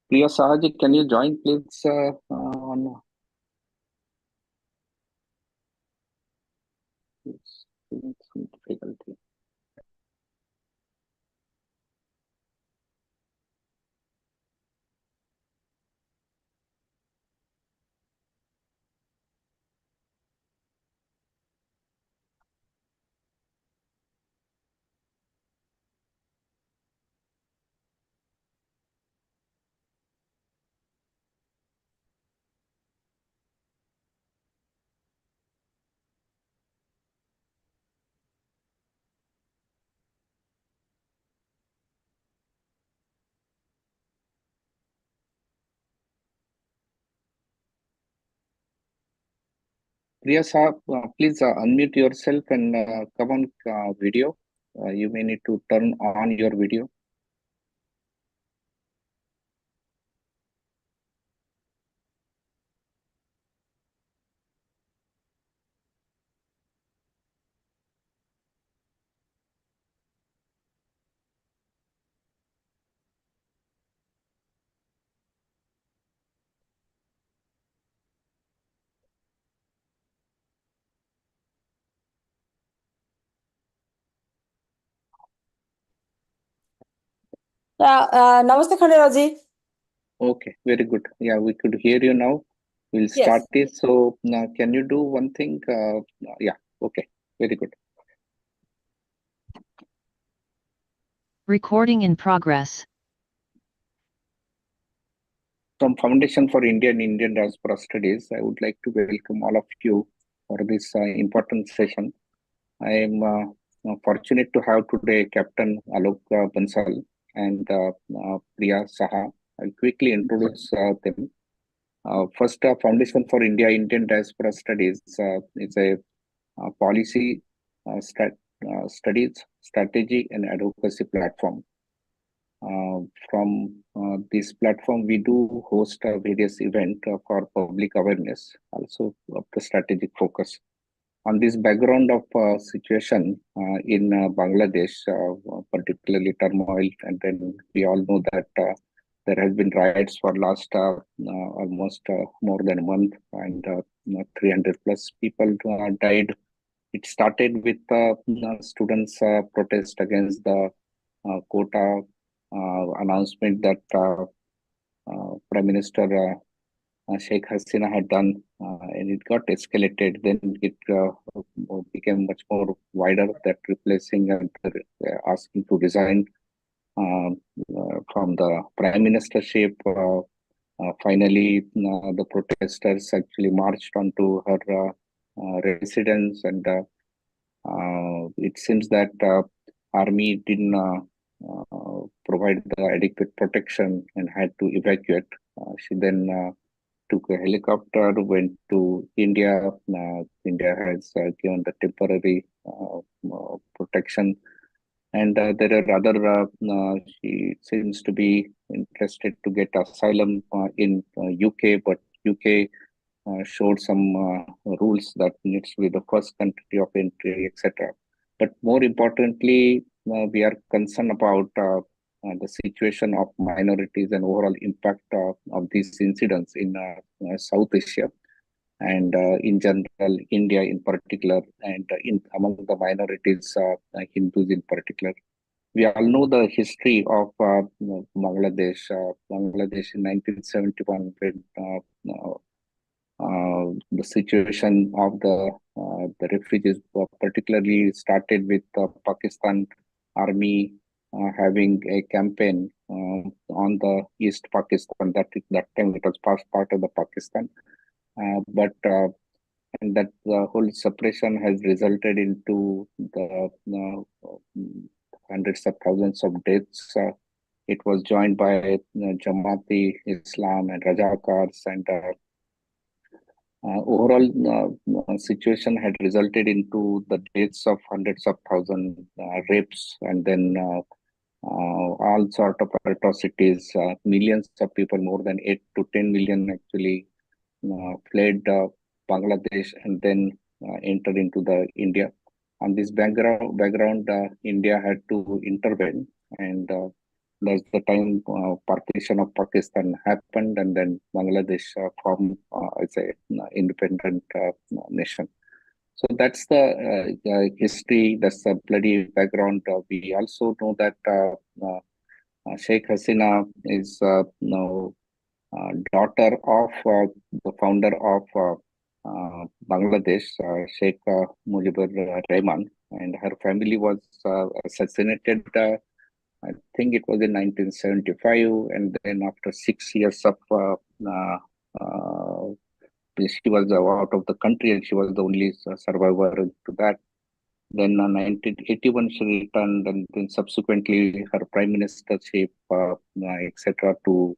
Priya Sahaji, can you join please on some difficulty? Priya Sahab, please unmute yourself and come on video. You may need to turn on your video. Namaste Khanderao ji. Okay, very good. Yeah, we could hear you now. We'll start this. So can you do one thing? Yeah, okay, very good. Recording in progress. From Foundation for India and Indian Diaspora Studies, I would like to welcome all of you for this important session. I am fortunate to have today Captain Alok Bansal and Priya Saha. I'll quickly introduce them. First, Foundation for India Indian Diaspora Studies is a policy studies, strategy, and advocacy platform. From this platform, we do host various events for public awareness, also of the strategic focus. On this background of situation in Bangladesh, particularly turmoil, and then we all know that there has been riots for last almost more than a month, and 300 plus people died. It started with students' protest against the quota announcement that Prime Minister Sheikh Hasina had done, and it got escalated. Then it became much more wider, that replacing and asking to resign from the prime ministership. Finally, the protesters actually marched onto her residence, and it seems that army didn't provide the adequate protection and had to evacuate. She then took a helicopter, went to India. India has given the temporary protection. And there are other, she seems to be interested to get asylum in UK, but UK showed some rules that needs to be the first country of entry, etc. But more importantly, we are concerned about the situation of minorities and overall impact of these incidents in South Asia, and in general, India in particular, and among the minorities, Hindus in particular. We all know the history of Bangladesh. Bangladesh in 1971, when the situation of the refugees particularly started with Pakistan Army having a campaign on the East Pakistan. That time it was part of the Pakistan, but and that the whole separation has resulted into the hundreds of thousands of deaths. It was joined by Jamaati Islam and Rajakars, and overall situation had resulted into the deaths of hundreds of thousands, rapes, and then all sort of atrocities. Millions of people, more than 8 to 10 million actually fled Bangladesh and then entered into the India. On this background, India had to intervene, and that's the time partition of Pakistan happened, and then Bangladesh formed as a independent nation. So that's the history, that's the bloody background. We also know that Sheikh Hasina is now daughter of the founder of Bangladesh, Sheikh Mujibur Rahman, and her family was assassinated. I think it was in 1975, and then after 6 years of she was out of the country, and she was the only survivor to that. Then in 1981, she returned, and then subsequently her prime ministership, etc., to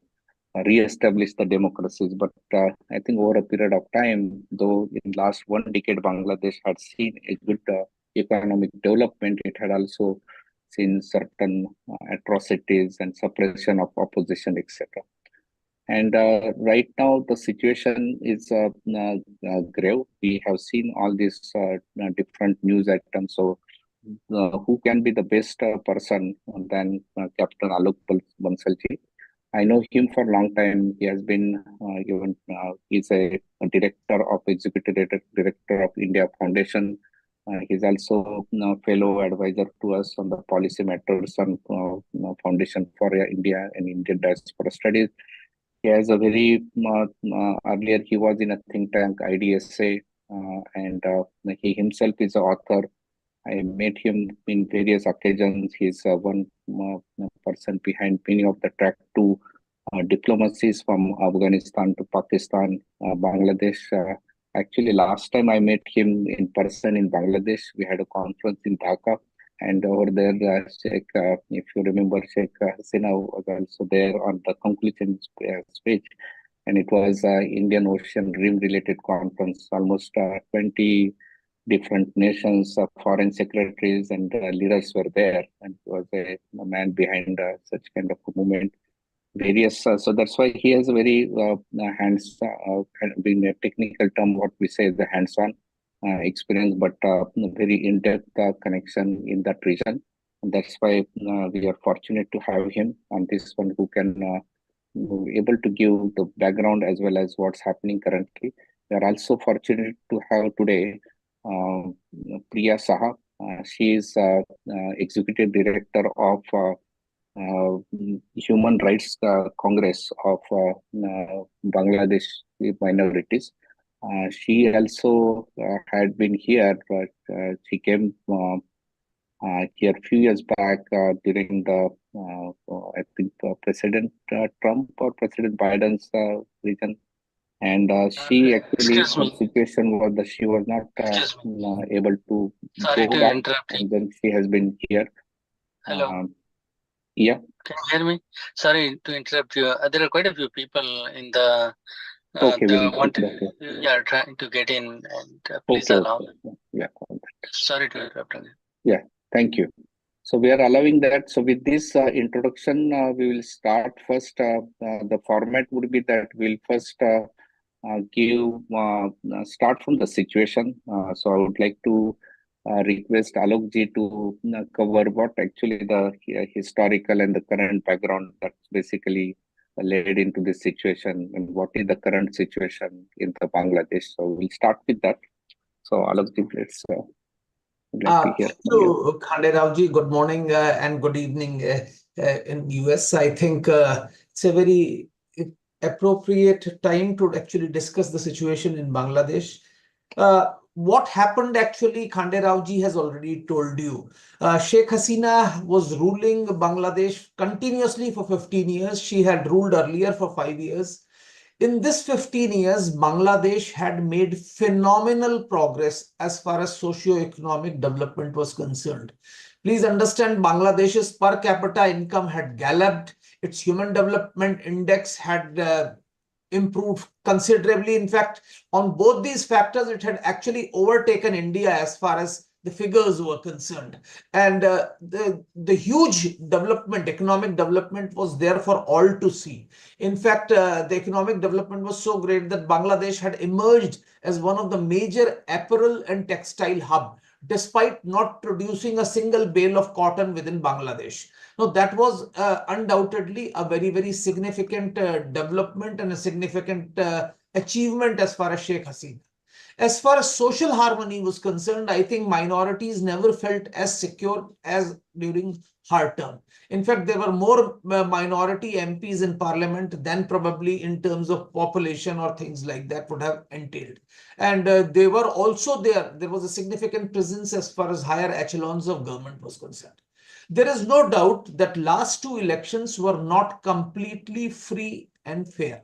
re-establish the democracies. But I think over a period of time, though in last 1 decade, Bangladesh had seen a good economic development, it had also seen certain atrocities and suppression of opposition, etc. And right now, the situation is grave. We have seen all these different news items. So, who can be the best person than Captain Alok Bansalji? I know him for a long time. He has been he's a director of executive director of India Foundation. He's also fellow advisor to us on the policy matters on Foundation for India and Indian Diaspora Studies. He has a very earlier he was in a think tank IDSA, and he himself is an author. I met him in various occasions. He's one person behind many of the track two diplomacies from Afghanistan to Pakistan, Bangladesh. Actually, last time I met him in person in Bangladesh, we had a conference in Dhaka. And over there, Sheikh, if you remember, Sheikh Hasina was also there on the conclusion speech. And it was Indian Ocean Rim related conference, almost 20 different nations, foreign secretaries and leaders were there. And he was a man behind such kind of a movement. Various, so that's why he has a very hands, being a technical term, what we say is the hands-on experience, but very in-depth connection in that region. And that's why we are fortunate to have him on this one, who can able to give the background as well as what's happening currently. We are also fortunate to have today Priya Saha. She is executive director of Human Rights Congress of Bangladesh Minorities. She also had been here, but she came here a few years back during the, I think, President Trump or President Biden's region. And she actually, Excuse her me. situation was that she was not able to Sorry go to back, interrupt you. and then she has been here. Hello. Yeah. Can you hear me? Sorry to interrupt you. There are quite a few people in the Okay, trying to get in, and please allow. Okay. Yeah. Sorry to interrupt again. Yeah, thank you. So we are allowing that. So with this introduction, we will start first. The format would be that we'll first start from the situation. So I would like to request Alok ji to cover what actually the historical and the current background that's basically led into this situation, and what is the current situation in the Bangladesh. So we'll start with that. So Alok ji, let's like to hear from you. Khanderao ji, good morning and good evening in US. I think it's a very appropriate time to actually discuss the situation in Bangladesh. What happened actually, Khanderao ji has already told you. Sheikh Hasina was ruling Bangladesh continuously for 15 years. She had ruled earlier for 5 years. In this 15 years, Bangladesh had made phenomenal progress as far as socio-economic development was concerned. Please understand, Bangladesh's per capita income had galloped. Its human development index had improved considerably. In fact, on both these factors, it had actually overtaken India as far as the figures were concerned. And the huge development, economic development was there for all to see. In fact, the economic development was so great that Bangladesh had emerged as one of the major apparel and textile hub. despite not producing a single bale of cotton within Bangladesh. Now, that was undoubtedly a very, very significant development and a significant achievement as far as Sheikh Hasina. As far as social harmony was concerned, I think minorities never felt as secure as during her term. In fact, there were more minority MPs in parliament than probably in terms of population or things like that would have entailed. And they were also there. There was a significant presence as far as higher echelons of government was concerned. There is no doubt that last two elections were not completely free and fair.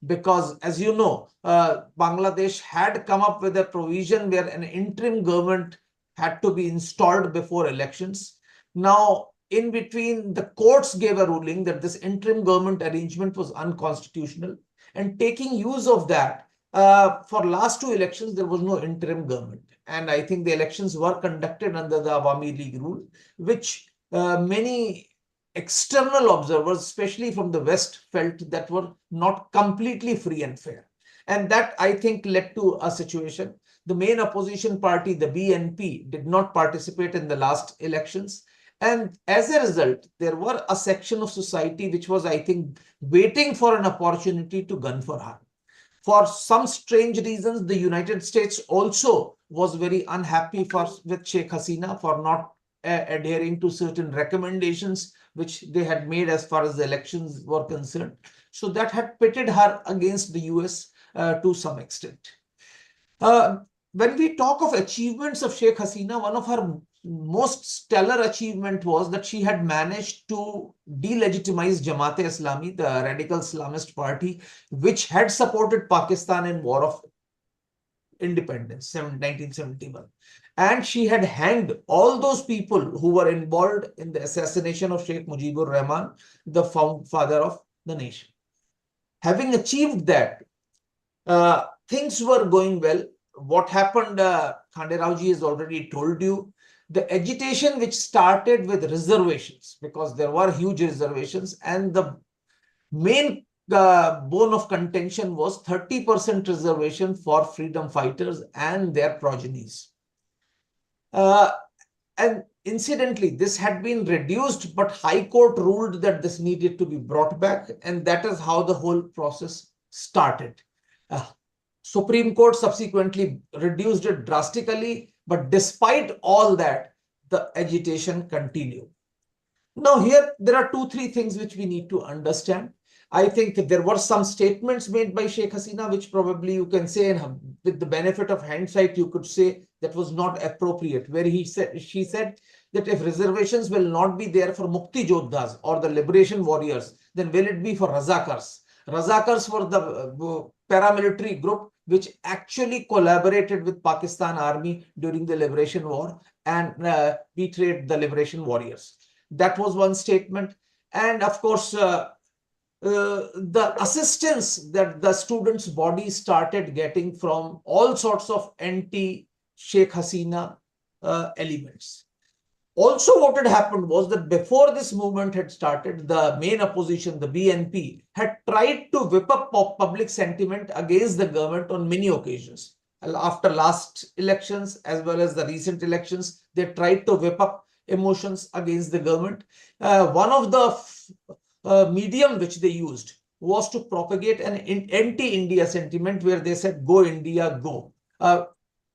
Because, as you know, Bangladesh had come up with a provision where an interim government had to be installed before elections. Now, in between, the courts gave a ruling that this interim government arrangement was unconstitutional. And taking use of that, for last two elections, there was no interim government. And I think the elections were conducted under the Awami League rule, which many external observers, especially from the West, felt that were not completely free and fair. And that, I think, led to a situation. The main opposition party, the BNP, did not participate in the last elections. And as a result, there were a section of society which was, I think, waiting for an opportunity to gun for her. For some strange reasons, the United States also was very unhappy with Sheikh Hasina for not adhering to certain recommendations which they had made as far as the elections were concerned. So that had pitted her against the US to some extent. When we talk of achievements of Sheikh Hasina, one of her most stellar achievement was that she had managed to delegitimize Jamaat-e-Islami, the radical Islamist party, which had supported Pakistan in War of Independence, 1971. And she had hanged all those people who were involved in the assassination of Sheikh Mujibur Rahman, the father of the nation. Having achieved that, things were going well. What happened, Khanderao ji has already told you. The agitation which started with reservations, because there were huge reservations, and the main bone of contention was 30% reservation for freedom fighters and their progenies. And incidentally, this had been reduced, but High Court ruled that this needed to be brought back, and that is how the whole process started. Supreme Court subsequently reduced it drastically, but despite all that, the agitation continued. Now here, there are 2-3 things which we need to understand. I think there were some statements made by Sheikh Hasina, which probably you can say, and with the benefit of hindsight, you could say that was not appropriate, where she said that if reservations will not be there for Mukti Jodhas or the liberation warriors, then will it be for Razakars? Razakars were the paramilitary group which actually collaborated with Pakistan Army during the liberation war and betrayed the liberation warriors. That was one statement. And of course, the assistance that the students' body started getting from all sorts of anti-Sheikh Hasina elements. Also, what had happened was that before this movement had started, the main opposition, the BNP, had tried to whip up public sentiment against the government on many occasions. After last elections, as well as the recent elections, they tried to whip up emotions against the government. One of the medium which they used was to propagate an anti-India sentiment where they said, go India, go.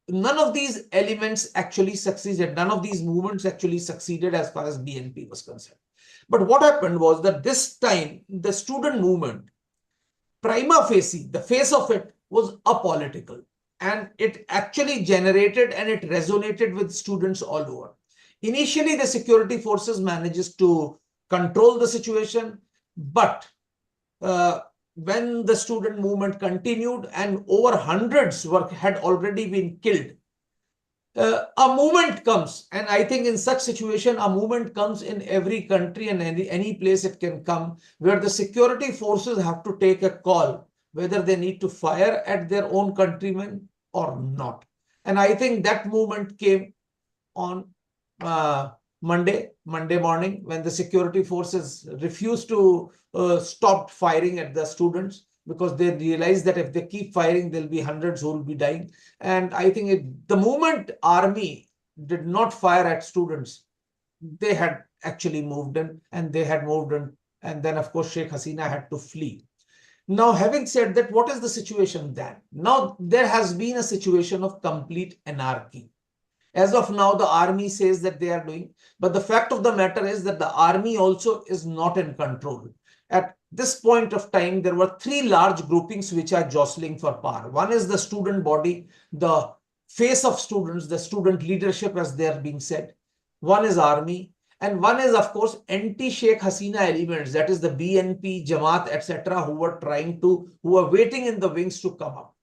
None of these elements actually succeeded. None of these movements actually succeeded as far as BNP was concerned. But what happened was that this time, the student movement, prima facie, the face of it was apolitical. And it actually generated and it resonated with students all over. Initially, the security forces managed to control the situation, but when the student movement continued and over hundreds had already been killed, a movement comes. And I think in such situation, a movement comes in every country and any place it can come, where the security forces have to take a call whether they need to fire at their own countrymen or not. And I think that movement came on Monday morning, when the security forces refused to stop firing at the students, because they realized that if they keep firing, there'll be hundreds who will be dying. And I think the movement army did not fire at students. They had actually moved in, and they had moved in. And then, of course, Sheikh Hasina had to flee. Now, having said that, what is the situation then? Now, there has been a situation of complete anarchy. As of now, the army says that they are doing, but the fact of the matter is that the army also is not in control. At this point of time, there were three large groupings which are jostling for power. One is the student body, the face of students, the student leadership, as they are being said. One is army, and one is, of course, anti-Sheikh Hasina elements, that is the BNP, Jamaat, etc., who were waiting in the wings to come up.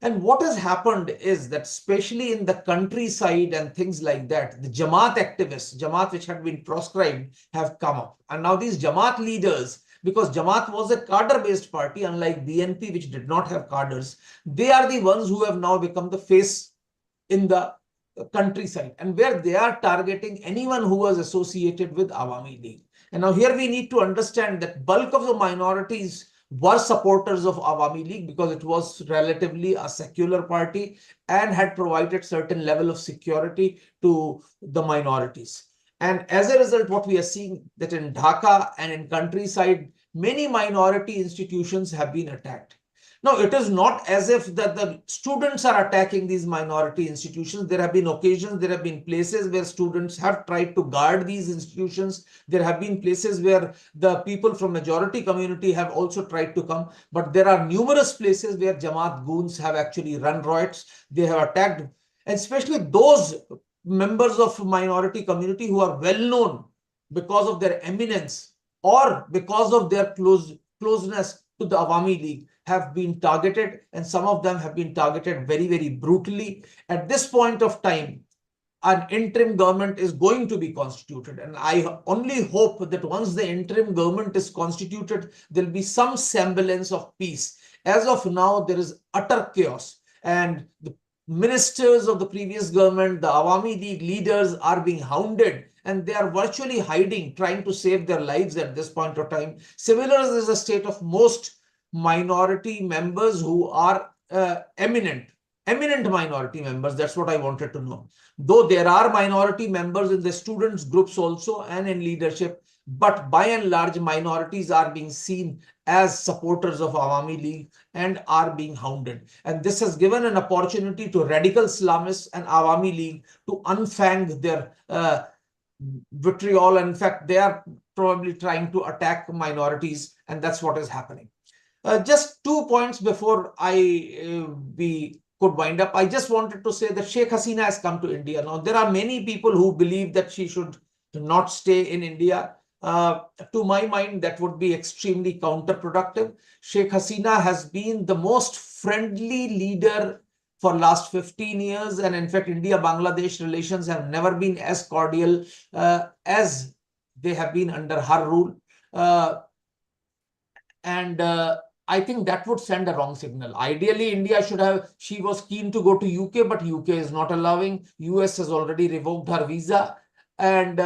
And what has happened is that, especially in the countryside and things like that, the Jamaat activists, Jamaat which had been proscribed, have come up. And now these Jamaat leaders, because Jamaat was a cadre-based party, unlike BNP, which did not have cadres, they are the ones who have now become the face in the countryside, and where they are targeting anyone who was associated with Awami League. And now here we need to understand that bulk of the minorities were supporters of Awami League because it was relatively a secular party and had provided certain level of security to the minorities. And as a result, what we are seeing that in Dhaka and in countryside, many minority institutions have been attacked. Now, it is not as if that the students are attacking these minority institutions. There have been occasions, there have been places where students have tried to guard these institutions. There have been places where the people from majority community have also tried to come. But there are numerous places where Jamaat goons have actually run riots. They have attacked, and especially those members of minority community who are well known because of their eminence or because of their closeness to the Awami League have been targeted, and some of them have been targeted very, very brutally. At this point of time, an interim government is going to be constituted, and I only hope that once the interim government is constituted, there'll be some semblance of peace. As of now, there is utter chaos, and the ministers of the previous government, the Awami League leaders, are being hounded, and they are virtually hiding, trying to save their lives at this point of time. Similar is the state of most minority members who are eminent minority members. That's what I wanted to know. Though there are minority members in the students groups also and in leadership, but by and large, minorities are being seen as supporters of Awami League and are being hounded. And this has given an opportunity to radical Islamists and Awami League to unfang their vitriol. And in fact, they are probably trying to attack minorities, and that's what is happening. Just 2 points before we could wind up. I just wanted to say that Sheikh Hasina has come to India. Now, there are many people who believe that she should not stay in India. To my mind, that would be extremely counterproductive. Sheikh Hasina has been the most friendly leader for last 15 years. And in fact, India-Bangladesh relations have never been as cordial as they have been under her rule. I think that would send a wrong signal. Ideally, India should have, she was keen to go to UK, but UK is not allowing. US has already revoked her visa. And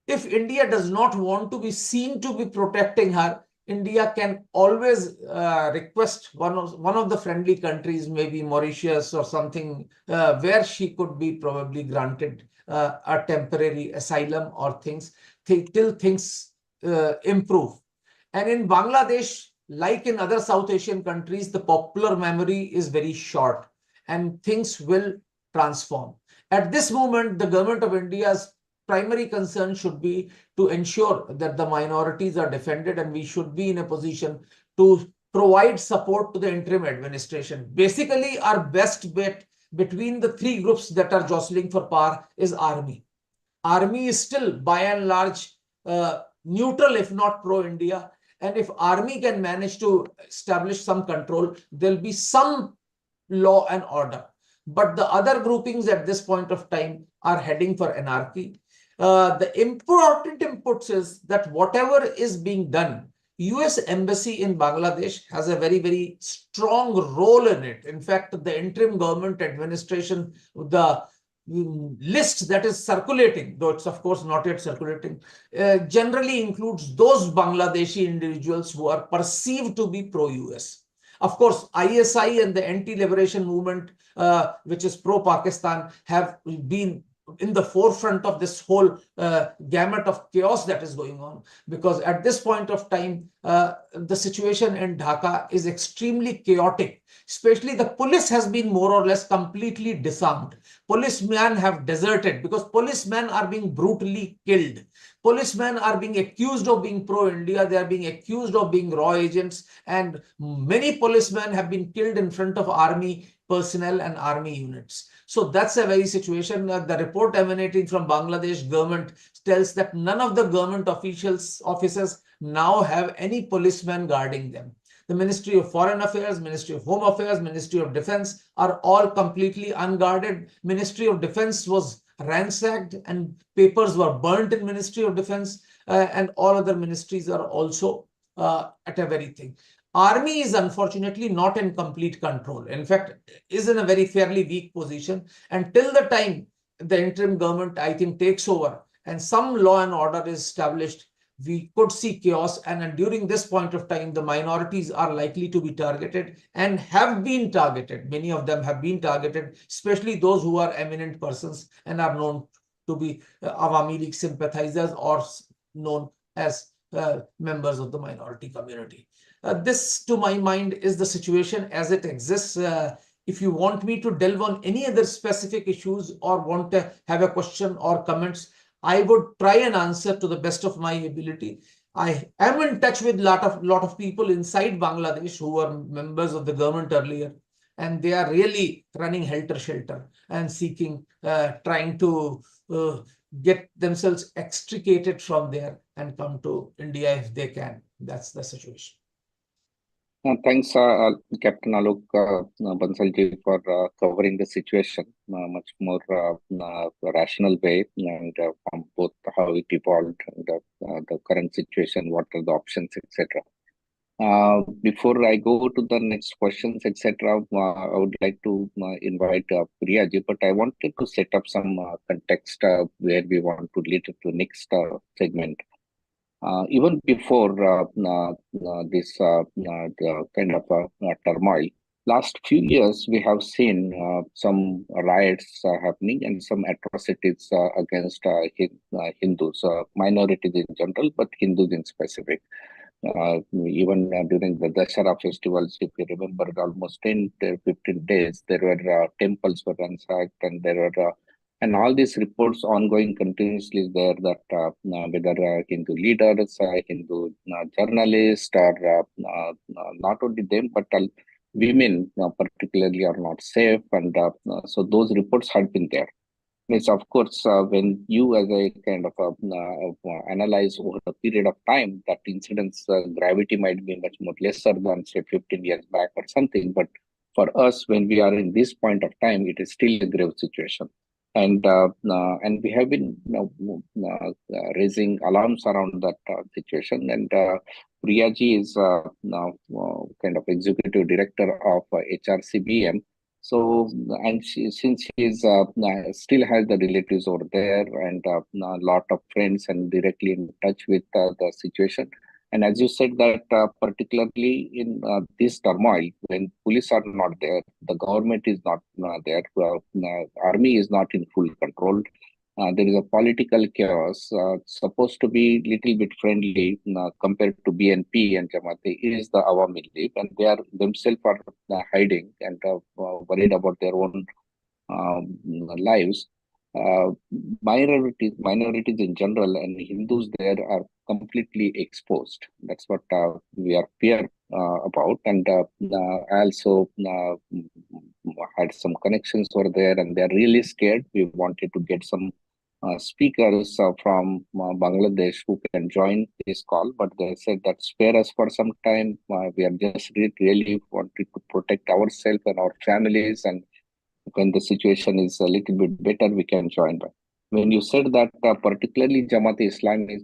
if India does not want to be seen to be protecting her, India can always request one of the friendly countries, maybe Mauritius or something, where she could be probably granted a temporary asylum or things till things improve. And in Bangladesh, like in other South Asian countries, the popular memory is very short and things will transform. At this moment, the government of India's primary concern should be to ensure that the minorities are defended, and we should be in a position to provide support to the interim administration. Basically, our best bet between the three groups that are jostling for power is army. Army is still by and large neutral, if not pro-India. And if army can manage to establish some control, there'll be some law and order. But the other groupings at this point of time are heading for anarchy. The important inputs is that whatever is being done, US Embassy in Bangladesh has a very, very strong role in it. In fact, the interim government administration, the list that is circulating, though it's of course not yet circulating, generally includes those Bangladeshi individuals who are perceived to be pro-US. Of course, ISI and the anti-liberation movement, which is pro-Pakistan, have been in the forefront of this whole gamut of chaos that is going on, because at this point of time, the situation in Dhaka is extremely chaotic. Especially the police has been more or less completely disarmed. Policemen have deserted because policemen are being brutally killed. Policemen are being accused of being pro-India. They are being accused of being raw agents, and many policemen have been killed in front of army personnel and army units. So that's a very situation. The report emanating from Bangladesh government tells that none of the government officers now have any policemen guarding them. The Ministry of Foreign Affairs, Ministry of Home Affairs, Ministry of Defense are all completely unguarded. Ministry of Defense was ransacked and papers were burnt in Ministry of Defense, and all other ministries are also at a very thing. Army is unfortunately not in complete control. In fact, is in a very fairly weak position. And till the time the interim government, I think, takes over and some law and order is established, we could see chaos. And during this point of time, the minorities are likely to be targeted and have been targeted. Many of them have been targeted, especially those who are eminent persons and are known to be Awami League sympathizers or known as members of the minority community. This, to my mind, is the situation as it exists. If you want me to delve on any other specific issues or want to have a question or comments, I would try and answer to the best of my ability. I am in touch with lot of people inside Bangladesh who were members of the government earlier, and they are really running helter-skelter and seeking, trying to get themselves extricated from there and come to India if they can. That's the situation. Thanks, Captain Alok Bansal ji, for covering the situation much more rational way, and from both how it evolved and the current situation, what are the options, etc. Before I go to the next questions, etc., I would like to invite Priya ji, but I wanted to set up some context where we want to lead to next segment. Even before this kind of turmoil, last few years we have seen some riots happening and some atrocities against Hindus, minorities in general, but Hindus in specific. Even during the Diaspora festivals, if you remember, almost 10 to 15 days, there were temples were ransacked, and there were and all these reports ongoing continuously there that whether Hindu leaders, Hindu journalists, or not only them, but women particularly are not safe. And so those reports had been there. Yes, of course, when you as a kind of analyze over a period of time, that incident's gravity might be much more lesser than, say, 15 years back or something. But for us, when we are in this point of time, it is still a grave situation. And we have been raising alarms around that situation. And Priya ji is now kind of executive director of HRCBM. So, and since she is still has the relatives over there and a lot of friends and directly in touch with the situation. And as you said that particularly in this turmoil, when police are not there, the government is not there, army is not in full control. There is a political chaos, supposed to be little bit friendly compared to BNP and Jamaat is the Awami League, and they are themselves are hiding and worried about their own lives. Minorities in general and Hindus there are completely exposed. That's what we are fear about. And I also had some connections over there, and they're really scared. We wanted to get some speakers from Bangladesh who can join this call, but they said that spare us for some time. We are just really wanted to protect ourselves and our families, and when the situation is a little bit better, we can join back. When you said that particularly Jamaat Islami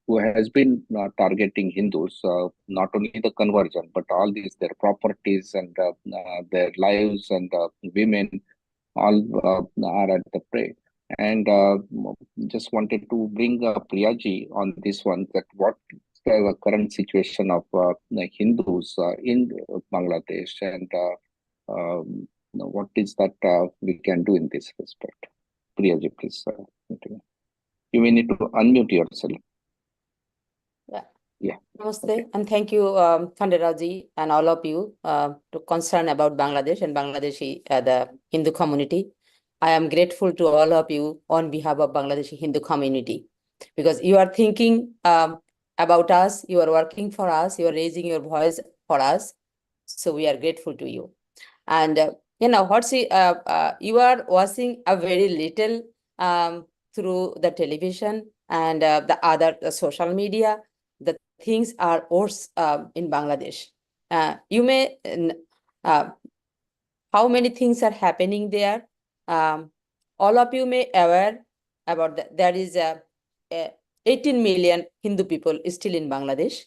who has been targeting Hindus, not only the conversion, but all these, their properties and their lives and women, all are at the prey. And just wanted to bring Priya ji on this one, that what the current situation of the Hindus in Bangladesh, and what is that we can do in this respect? Priya ji, please. You may need to unmute yourself. Yeah. Namaste, and thank you, Khanderao ji, and all of you to concern about Bangladesh and Bangladeshi, the Hindu community. I am grateful to all of you on behalf of Bangladeshi Hindu community, because you are thinking about us, you are working for us, you are raising your voice for us. So we are grateful to you. And you are watching a very little through the television and the other social media. The things are worse in Bangladesh. You may, how many things are happening there? All of you may aware about that. There is 18 million Hindu people still in Bangladesh,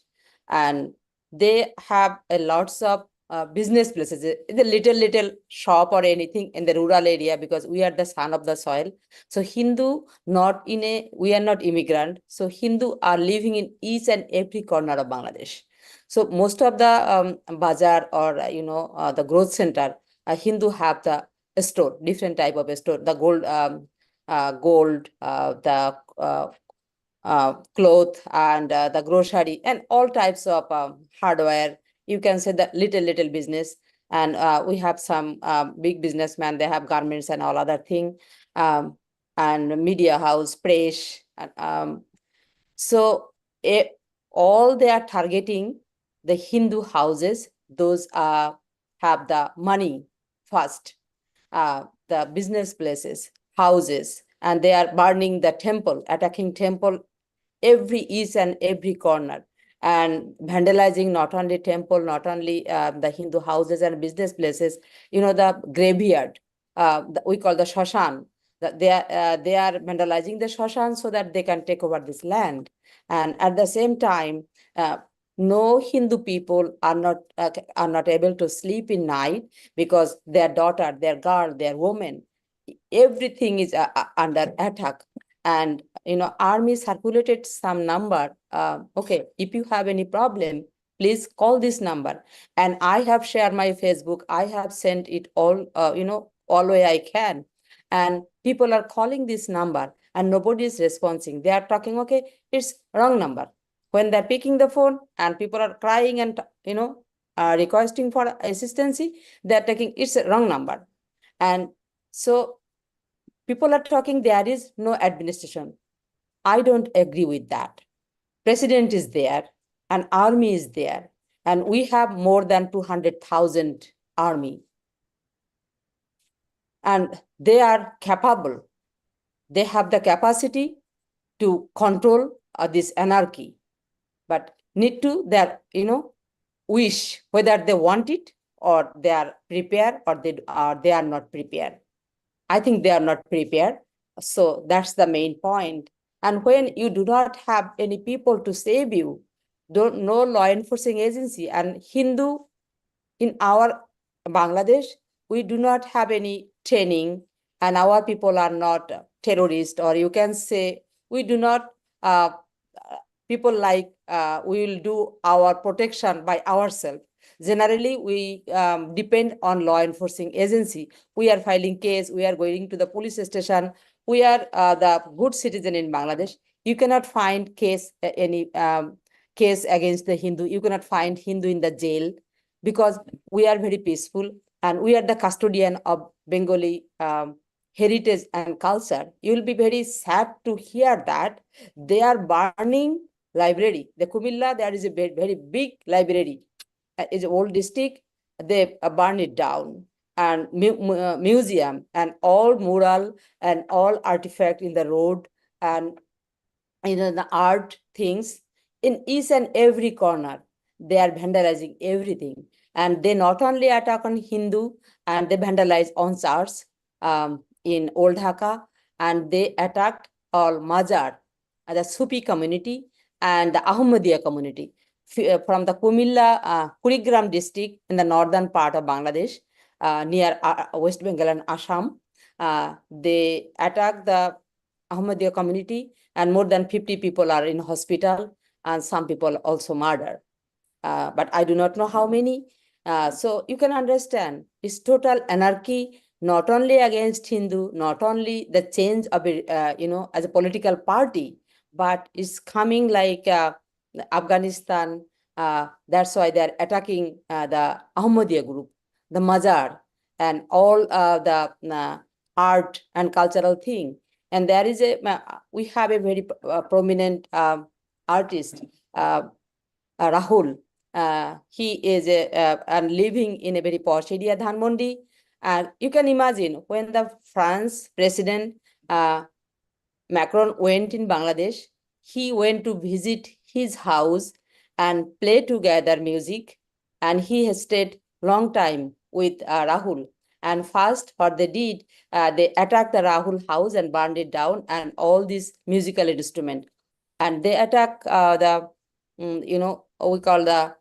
and they have lots of business places, the little shop or anything in the rural area, because we are the son of the soil. So Hindu, we are not immigrant. So Hindu are living in each and every corner of Bangladesh. So most of the bazaar or the growth center, Hindu have the store, different type of store, the gold, the cloth, and the grocery, and all types of hardware. You can say that little business. And we have some big businessmen, they have garments and all other thing, and media house, press. So all they are targeting the Hindu houses, those have the money first, the business places, houses, and they are burning the temple, attacking temple each and every corner, and vandalizing not only temple, not only the Hindu houses and business places, the graveyard, we call the Shoshan. They are vandalizing the Shoshan so that they can take over this land. And at the same time, no Hindu people are not able to sleep in night, because their daughter, their girl, their woman, everything is under attack. And army circulated some number. Okay, if you have any problem, please call this number. And I have shared my Facebook. I have sent it all, all way I can. And people are calling this number and nobody is responding. They are talking, okay, it's wrong number. When they're picking the phone and people are crying and requesting for assistance, they're taking, it's a wrong number. And so people are talking, there is no administration. I don't agree with that. President is there, and army is there, and we have more than 200,000 army. And they are capable. They have the capacity to control this anarchy, but need to their wish whether they want it, or they are prepared, or they are not prepared. I think they are not prepared. So that's the main point. And when you do not have any people to save you, no law enforcing agency, and Hindu in our Bangladesh, we do not have any training, and our people are not terrorists, or you can say we do not, people like we will do our protection by ourselves. Generally, we depend on law enforcing agency. We are filing case, we are going to the police station. We are the good citizen in Bangladesh. You cannot find any case against the Hindu. You cannot find Hindu in the jail, because we are very peaceful, and we are the custodian of Bengali heritage and culture. You will be very sad to hear that they are burning library. The Kumilla, there is a very big library. It's an old district. They burn it down, and museum, and all mural and all artifact in the road, and the art things in each and every corner. They are vandalizing everything, and they not only attack on Hindu, and they vandalize on church in Old Dhaka, and they attacked all Mazar, the Sufi community, and the Ahmadiyya community from the Kumilla, Kurigram district in the northern part of Bangladesh, near West Bengal and Assam. They attacked the Ahmadiyya community, and more than 50 people are in hospital. and some people also murder. But I do not know how many. So you can understand it's total anarchy, not only against Hindu, not only the change of as a political party, but it's coming like Afghanistan. That's why they're attacking the Ahmadiyya group, the Mazar, and all the art and cultural thing. And there is we have a very prominent artist, Rahul. He is living in a very posh area, Dhanmondi. And you can imagine when the France president Macron went in Bangladesh, he went to visit his house and play together music. And he has stayed long time with Rahul. And first, what they did, they attacked the Rahul house and burned it down and all these musical instruments. And they attack we call the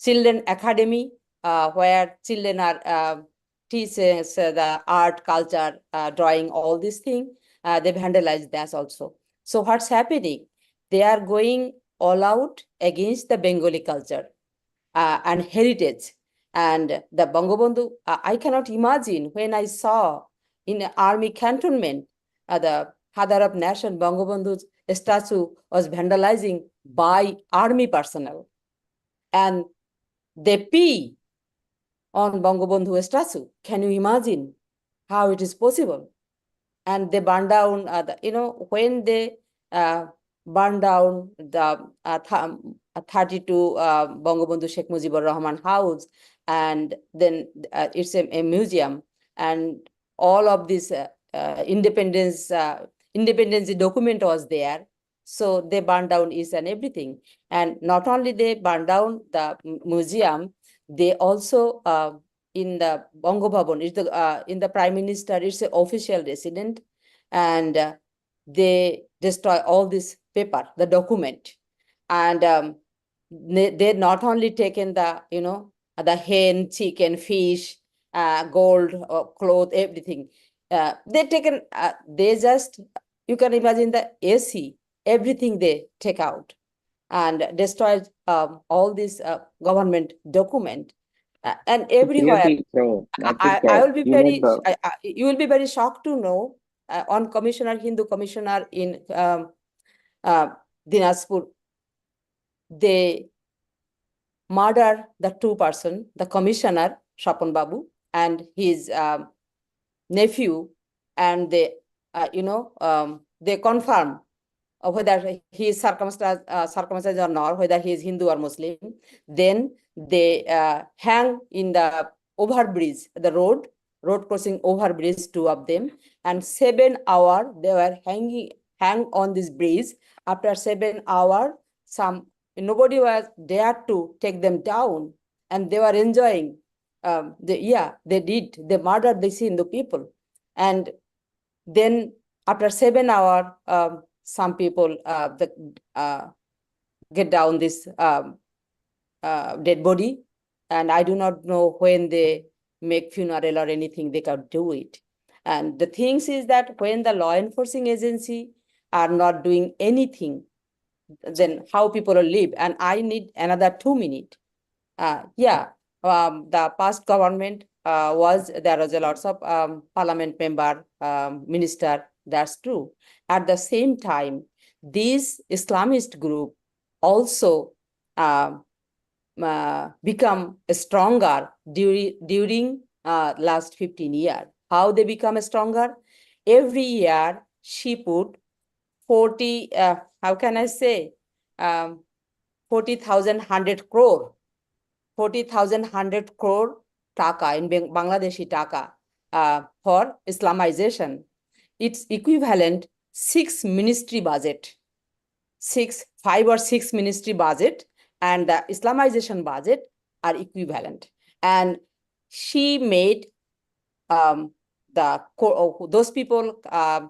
Children Academy, where children are teaches the art, culture, drawing, all these things. They vandalize that also. So what's happening? They are going all out against the Bengali culture and heritage. And the Bangabandhu, I cannot imagine when I saw in army cantonment, the Father of Nation, Bangabandhu's statue was vandalizing by army personnel. And they pee on Bangabandhu statue. Can you imagine how it is possible? And they burn down, when they burn down the 32 Bangabandhu Sheikh Mujibur Rahman house, and then it's a museum, and all of this independence document was there. So they burned down each and everything. And not only they burned down the museum, they also in the Bongo Bhavan, in the Prime Minister, it's an official resident, and they destroy all this paper, the document. And they not only taken the, the hen, chicken, fish, gold, cloth, everything. They taken, they just, you can imagine the AC, everything they take out and destroy all this government document. And everywhere, So I will be very, you will be very shocked to know on Hindu commissioner in Dinaspur, they murder the two person, the commissioner, Shapan Babu, and his nephew, and they, they confirm whether he is circumcised or not, whether he is Hindu or Muslim. Then they hang in the overbridge, the road crossing overbridge, two of them, and 7 hours they were hang on this bridge. After 7 hours, nobody was dared to take them down, and they were enjoying. They murdered the Hindu people, and then after 7 hours, some people get down this dead body, and I do not know when they make funeral or anything, they can do it. And the things is that when the law enforcing agency are not doing anything, then how people will live? And I need another 2 minutes. The past government there was a lots of parliament member, minister, that's true. At the same time, this Islamist group also become stronger during last 15 years. How they become stronger? Every year she put 40, how can I say, 40,000 100 crore, 40,000 100 crore taka in Bangladeshi taka for Islamization. It's equivalent 6 ministry budget, 5 or 6 ministry budget, and the Islamization budget are equivalent. And she made those people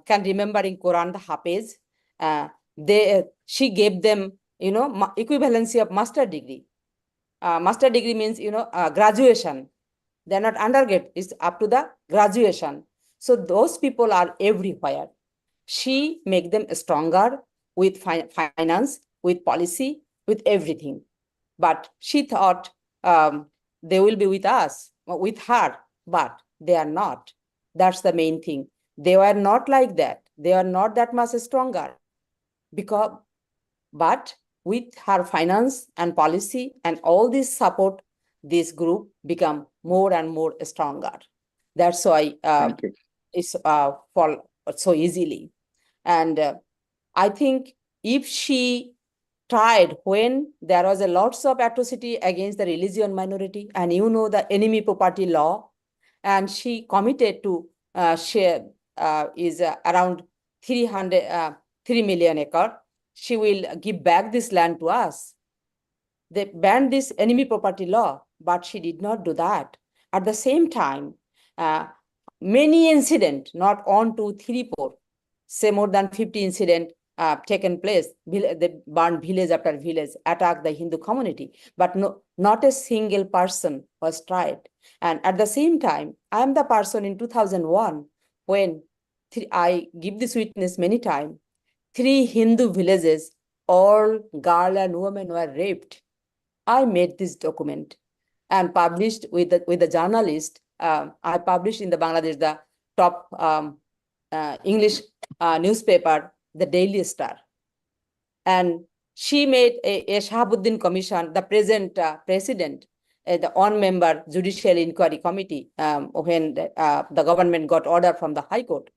can remember in Quran the Hafiz. She gave them, equivalency of master degree. Master degree means, graduation. They're not undergrad, it's up to the graduation. So those people are everywhere. She make them stronger with finance, with policy, with everything. But she thought they will be with us, with her, but they are not. That's the main thing. They were not like that. They are not that much stronger. But with her finance and policy and all this support, this group become more and more stronger. That's why it's fall so easily. And I think if she tried when there was a lots of atrocity against the religion minority, and the enemy property law, and she committed to share around 3 million acre, she will give back this land to us. They banned this enemy property law, but she did not do that. At the same time, many incidents, not 1, 2, 3, 4, say more than 50 incidents taken place. They burned village after village, attacked the Hindu community, but not a single person was tried. And at the same time, I am the person in 2001 when I give this witness many times. 3 Hindu villages, all girls and women were raped. I made this document and published with the journalist. I published in the Bangladesh, the top English newspaper, the Daily Star. And she made a Shahabuddin Commission, the present president, the one-member Judicial Inquiry Committee, when the government got order from the High Court.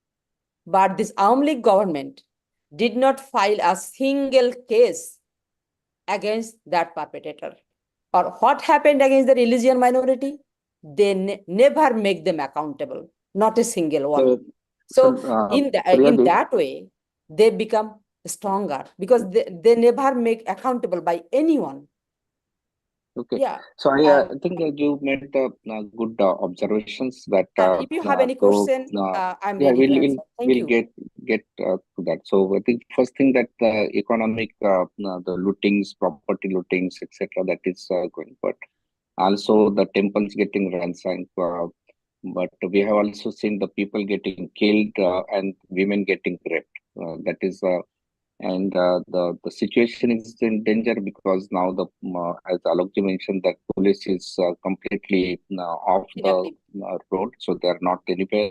But this Awami League government did not file a single case against that perpetrator. Or what happened against the religion minority? They never make them accountable, not a single one. So in that way, they become stronger because they never make accountable by anyone. Okay. Yeah. So I think that you made good observations that if you have any question, I'm ready to answer. Thank you. We'll get to that. So I think first thing that economic, the lootings, property lootings, etc., that is going, but also the temples getting ransacked. But we have also seen the people getting killed and women getting raped. That is. And the situation is in danger because now as Alokji mentioned, that police is completely off the road, so they are not anywhere.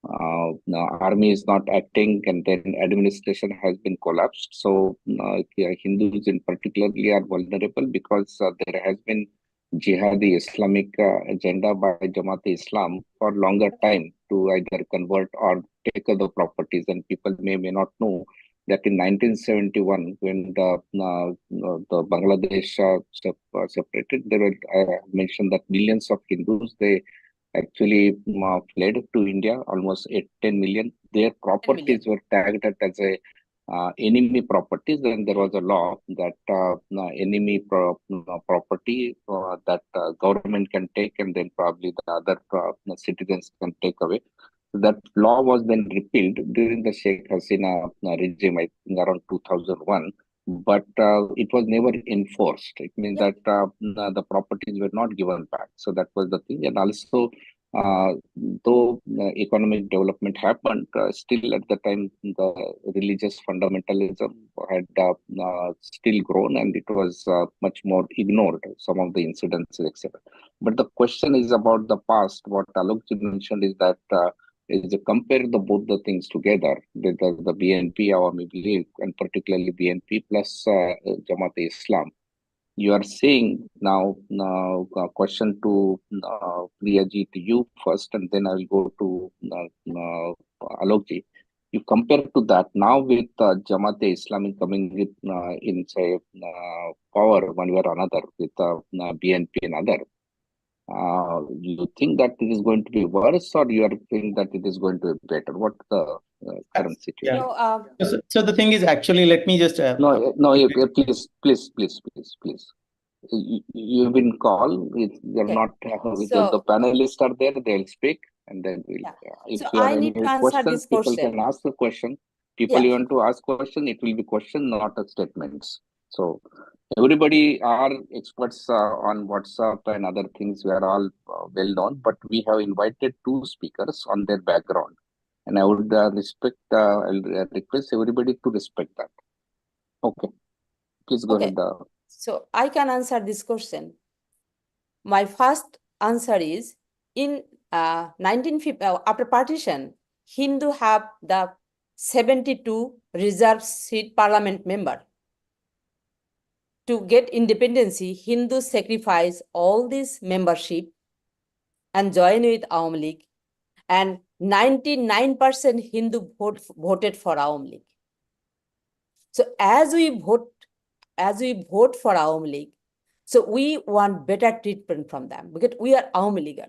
The army is not acting, and then administration has been collapsed. So Hindus in particularly are vulnerable because there has been jihadi Islamic agenda by Jamaat-e-Islam for longer time to either convert or take other properties, and people may not know that in 1971, when the Bangladesh separated, there were, I mentioned that millions of Hindus, they actually fled to India, almost 10 million. Their properties were tagged as a enemy properties, and there was a law that enemy property that government can take, and then probably the other citizens can take away. That law was then repealed during the Sheikh Hasina regime, I think around 2001, but it was never enforced. It means that the properties were not given back. So that was the thing. And also, though economic development happened, still at the time, the religious fundamentalism had still grown, and it was much more ignored, some of the incidents, etc. But the question is about the past. What Alok mentioned is that is to compare both the things together, the BNP, Awami League, and particularly BNP plus Jamaat-e-Islam. You are saying now a question to Priya ji, to you first, and then I will go to Alok ji. You compare to that now with Jamaat-e-Islami coming in say power one way or another with BNP and other. You think that it is going to be worse, or you are thinking that it is going to be better? What's the current situation? So the thing is, actually, let me just please. You've been called. You're not because the panelists are there. They'll speak, and then we'll. If you have any questions, people can ask the question. People you want to ask question, it will be question, not statements. So everybody are experts on WhatsApp and other things. We are all well known, but we have invited 2 speakers on their background, and I would request everybody to respect that. Okay. Please go Okay. ahead. So I can answer this question. My first answer is in 1950, after partition, Hindu have the 72 reserve seat parliament member. To get independency, Hindus sacrifice all this membership and join with Awami League, and 99% Hindu voted for Awami League. So as we vote for Awami League, so we want better treatment from them because we are Awami Leaguer.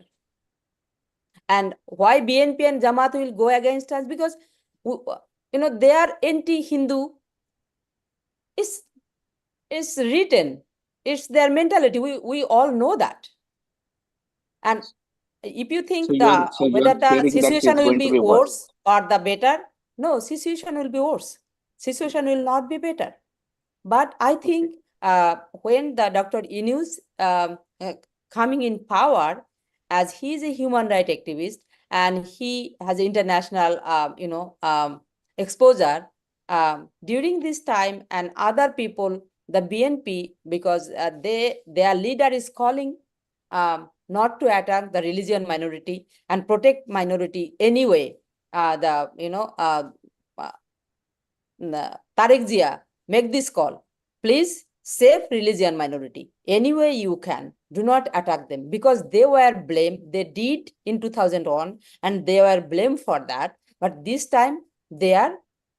And why BNP and Jamaat will go against us? Because they are anti-Hindu. It's written. It's their mentality. We all know that. And if you think whether the situation will be worse or the better, no, situation will be worse. Situation will not be better. But I think when the Dr. Yunus coming in power, as he is a human rights activist and he has international exposure during this time, and other people, the BNP, because their leader is calling not to attack the religion minority and protect minority anyway. Tariq Zia make this call. Please save religion minority any way you can. Do not attack them because they were blamed. They did in 2001 and they were blamed for that. But this time they are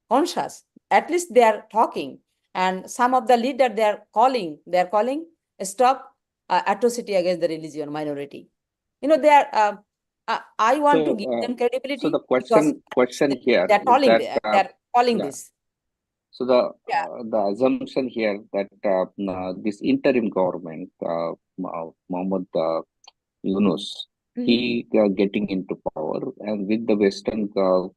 conscious. At least they are talking. And some of the leaders they are calling stop atrocity against the religion minority. They are. I want to give them credibility. So the question here they're calling is that they're calling this. So the assumption here that this interim government, Mohammed Yunus, he getting into power, and with the Western,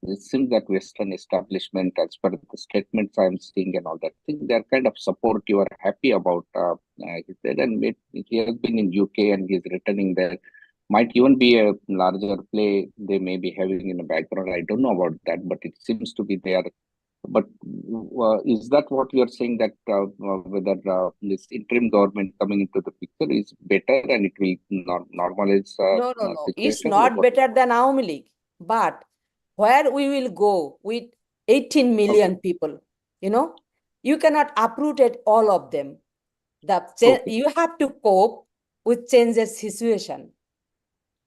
it seems that Western establishment, as per the statements I'm seeing and all that thing, they're kind of supportive or happy about he said, and he has been in UK and he's returning there. Might even be a larger play they may be having in the background. I don't know about that, but it seems to be there. But is that what you are saying, that whether this interim government coming into the picture is better and it will normalize? No. It's not better than Awami League. But where we will go with 18 million people, you cannot uproot it all of them. You have to cope with changes situation.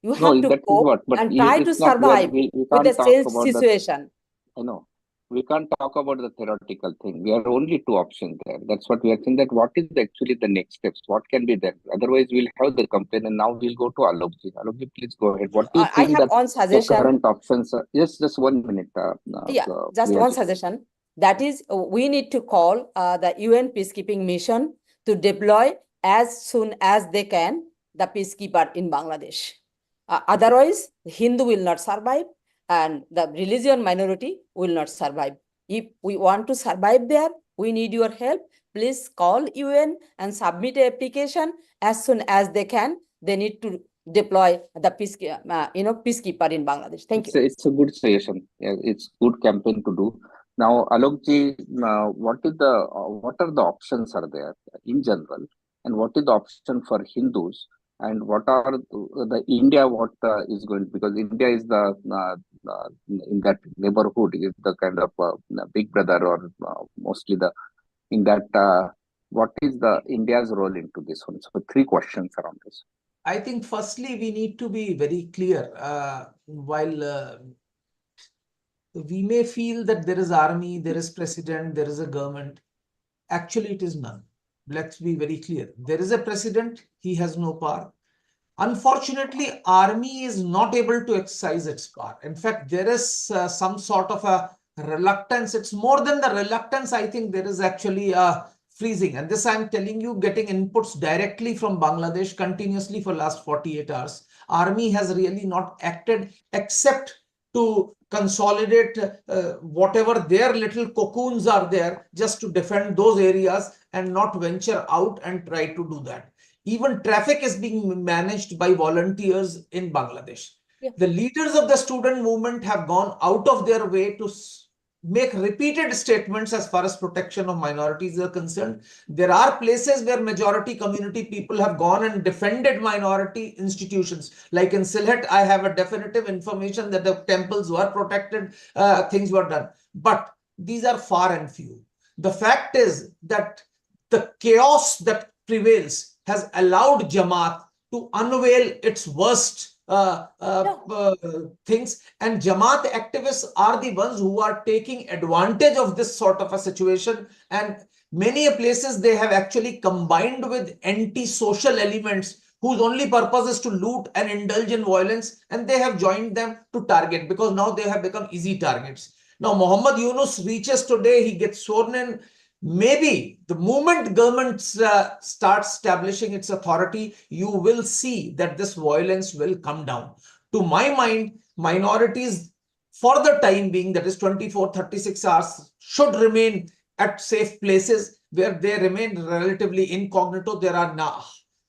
You have to cope and try to survive with the changed situation. I know. We can't talk about the theoretical thing. We are only two options there. That's what we are saying, that what is actually the next steps? What can be there? Otherwise, we'll have the complaint, and now we'll go to Alokji. Alokji, please go ahead. What do you think that one suggestion. The current options are? Just 1 minute. Just one suggestion. That is, we need to call the UN peacekeeping mission to deploy as soon as they can the peacekeeper in Bangladesh. Otherwise, Hindu will not survive and the religion minority will not survive. If we want to survive there, we need your help. Please call UN and submit an application as soon as they can. They need to deploy the peacekeeper in Bangladesh. Thank you. It's a good suggestion. Yeah, it's good campaign to do. Now, Alokji, what are the options are there in general, and what is the option for Hindus? And what are the India? What is going to, because India is the in that neighborhood is the kind of big brother, or mostly in that. What is the India's role into this one? So 3 questions around this. I think firstly we need to be very clear. While we may feel that there is army, there is president, there is a government, actually it is none. Let's be very clear. There is a president, he has no power. Unfortunately, army is not able to exercise its power. In fact, there is some sort of a reluctance. It's more than the reluctance. I think there is actually a freezing. And this I'm telling you, getting inputs directly from Bangladesh continuously for last 48 hours. Army has really not acted except to consolidate whatever their little cocoons are there, just to defend those areas and not venture out and try to do that. Even traffic is being managed by volunteers in Bangladesh. Yeah. The leaders of the student movement have gone out of their way to make repeated statements as far as protection of minorities are concerned. There are places where majority community people have gone and defended minority institutions. Like in Sylhet, I have a definitive information that the temples were protected, things were done. But these are far and few. The fact is that the chaos that prevails has allowed Jamaat to unveil its worst things, and Jamaat activists are the ones who are taking advantage of this sort of a situation, and many places they have actually combined with anti-social elements whose only purpose is to loot and indulge in violence, and they have joined them to target because now they have become easy targets. Now Muhammad Yunus reaches today, he gets sworn in. Maybe the moment government starts establishing its authority, you will see that this violence will come down. To my mind, minorities for the time being, that is 24, 36 hours, should remain at safe places where they remain relatively incognito. There are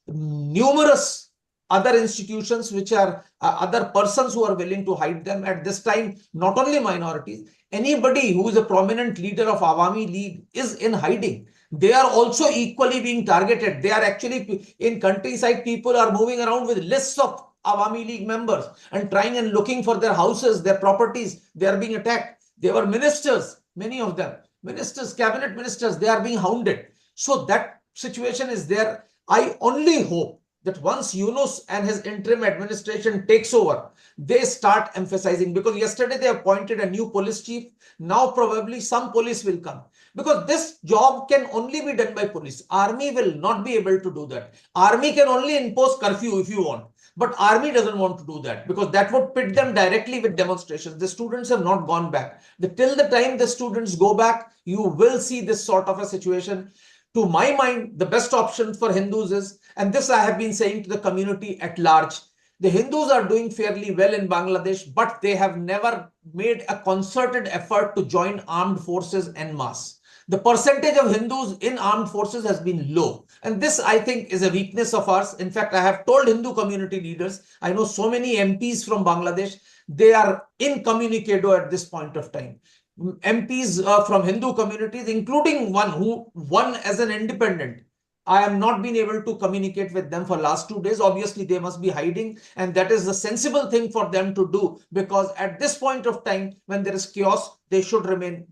numerous other institutions which are other persons who are willing to hide them at this time. Not only minorities, anybody who is a prominent leader of Awami League is in hiding. They are also equally being targeted. They are actually in countryside, people are moving around with lists of Awami League members and trying and looking for their houses, their properties. They are being attacked. They were ministers, many of them, ministers, cabinet ministers, they are being hounded. So that situation is there. I only hope that once Yunus and his interim administration takes over, they start emphasizing, because yesterday they appointed a new police chief. Now probably some police will come, because this job can only be done by police. Army will not be able to do that. Army can only impose curfew if you want, but army doesn't want to do that because that would pit them directly with demonstrations. The students have not gone back. Till the time the students go back, you will see this sort of a situation. To my mind, the best option for Hindus is, and this I have been saying to the community at large, the Hindus are doing fairly well in Bangladesh, but they have never made a concerted effort to join armed forces en masse. The percentage of Hindus in armed forces has been low. And this, I think, is a weakness of ours. In fact, I have told Hindu community leaders, I know so many MPs from Bangladesh, they are incommunicado at this point of time. MPs from Hindu communities, including one who won as an independent. I have not been able to communicate with them for last 2 days. Obviously, they must be hiding, and that is the sensible thing for them to do, because at this point of time, when there is chaos, they should remain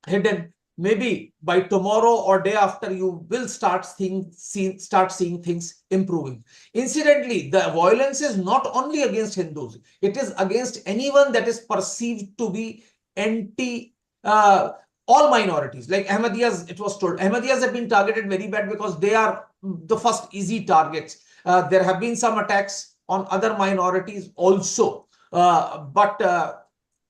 hidden. Maybe by tomorrow or day after, you will start seeing things improving. Incidentally, the violence is not only against Hindus. It is against anyone that is perceived to be anti all minorities. Like Ahmadiyyas, it was told, Ahmadiyyas have been targeted very bad because they are the first easy targets. There have been some attacks on other minorities also, but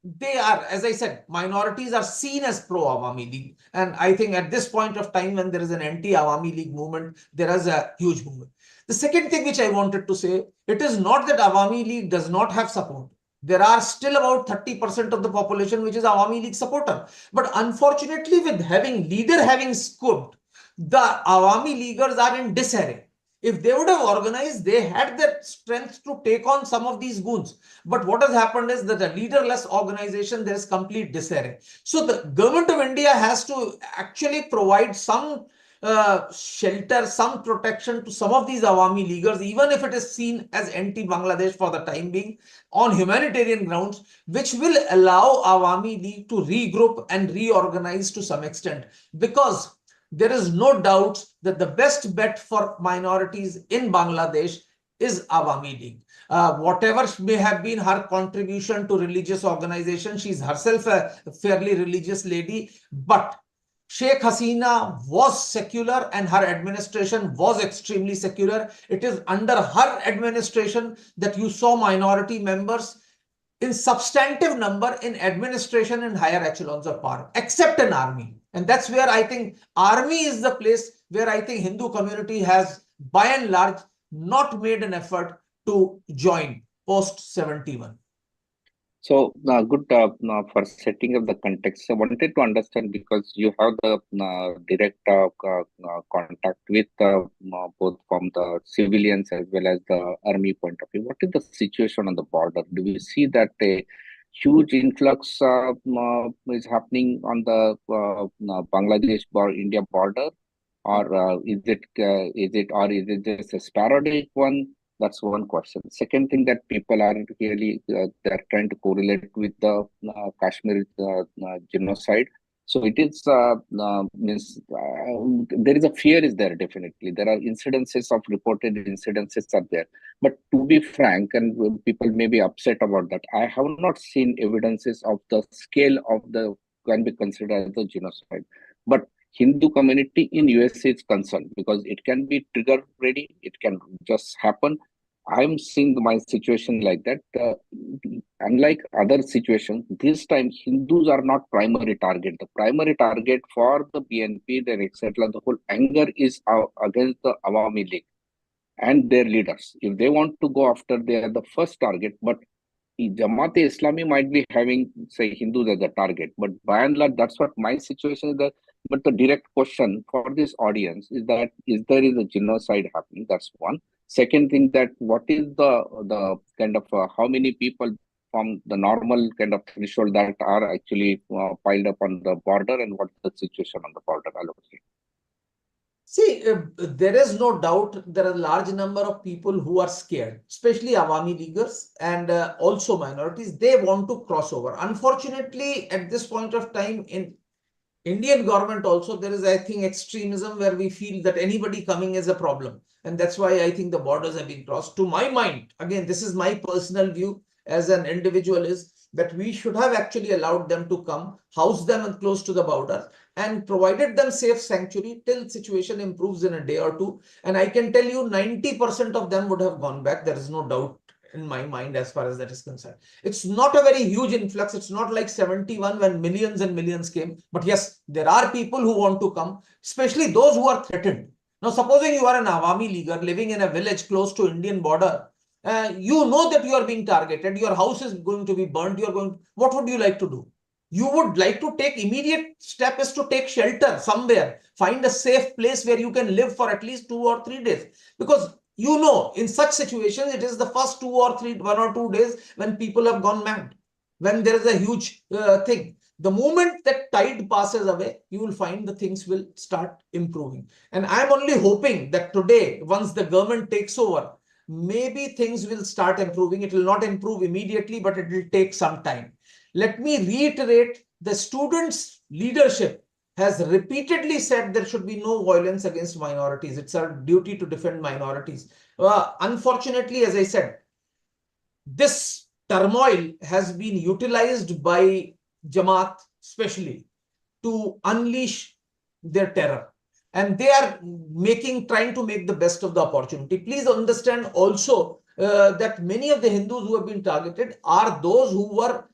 they are, as I said, minorities are seen as pro-Awami League. And I think at this point of time, when there is an anti-Awami League movement, there is a huge movement. The second thing which I wanted to say, it is not that Awami League does not have support. There are still about 30% of the population which is Awami League supporter. But unfortunately, with leader having scooped, the Awami Leaguers are in disarray. If they would have organized, they had the strength to take on some of these goons. But what has happened is that a leaderless organization, there is complete disarray. So the government of India has to actually provide some shelter, some protection to some of these Awami Leaguers, even if it is seen as anti-Bangladesh for the time being, on humanitarian grounds, which will allow Awami League to regroup and reorganize to some extent. Because there is no doubt that the best bet for minorities in Bangladesh is Awami League. Whatever may have been her contribution to religious organization, she's herself a fairly religious lady, but Sheikh Hasina was secular and her administration was extremely secular. It is under her administration that you saw minority members in substantive number in administration and higher echelons of power, except in army. And that's where I think army is the place where I think Hindu community has, by and large, not made an effort to join post 71. So good for setting up the context. I wanted to understand, because you have the direct contact with both from the civilians as well as the army point of view. What is the situation on the border? Do we see that huge influx is happening on the Bangladesh or India border, or is it just a sporadic one? That's one question. Second thing that people are really they're trying to correlate with the Kashmir genocide. So it is means there is a fear is there definitely. There are incidences of reported incidences are there. But to be frank, and people may be upset about that, I have not seen evidences of the scale of the can be considered as a genocide. But Hindu community in USA is concerned because it can be trigger ready, it can just happen. I'm seeing my situation like that. Unlike other situations, this time Hindus are not primary target. The primary target for the BNP, the etc., the whole anger is against the Awami League and their leaders. If they want to go after, they are the first target. But Jamaat-e-Islami might be having, say, Hindus as a target. But by and large, that's what my situation is. But the direct question for this audience is that is there is a genocide happening? That's one. Second thing, that what is the kind of how many people from the normal kind of threshold that are actually piled up on the border, and what's the situation on the border? Alok? See, there is no doubt there are a large number of people who are scared, especially Awami Leaguers and also minorities. They want to cross over. Unfortunately, at this point of time in Indian government also, there is, I think, extremism where we feel that anybody coming is a problem. And that's why I think the borders have been crossed. To my mind, again, this is my personal view as an individual, is that we should have actually allowed them to come, house them close to the border, and provided them safe sanctuary till situation improves in a day or two. And I can tell you 90% of them would have gone back. There is no doubt in my mind as far as that is concerned. It's not a very huge influx. It's not like 71 when millions and millions came. But yes, there are people who want to come, especially those who are threatened. Now, supposing you are an Awami Leaguer living in a village close to Indian border, you know that you are being targeted. Your house is going to be burnt. What would you like to do? You would like to take immediate step is to take shelter somewhere, find a safe place where you can live for at least 2 or 3 days. Because you know, in such situations, it is the first 1 or 2 days when people have gone mad, when there is a huge thing. The moment that tide passes away, you will find the things will start improving. And I'm only hoping that today, once the government takes over, maybe things will start improving. It will not improve immediately, but it will take some time. Let me reiterate, the students' leadership has repeatedly said there should be no violence against minorities. It's our duty to defend minorities. Unfortunately, as I said, this turmoil has been utilized by Jamaat especially to unleash their terror. And they are trying to make the best of the opportunity. Please understand also that many of the Hindus who have been targeted are those who were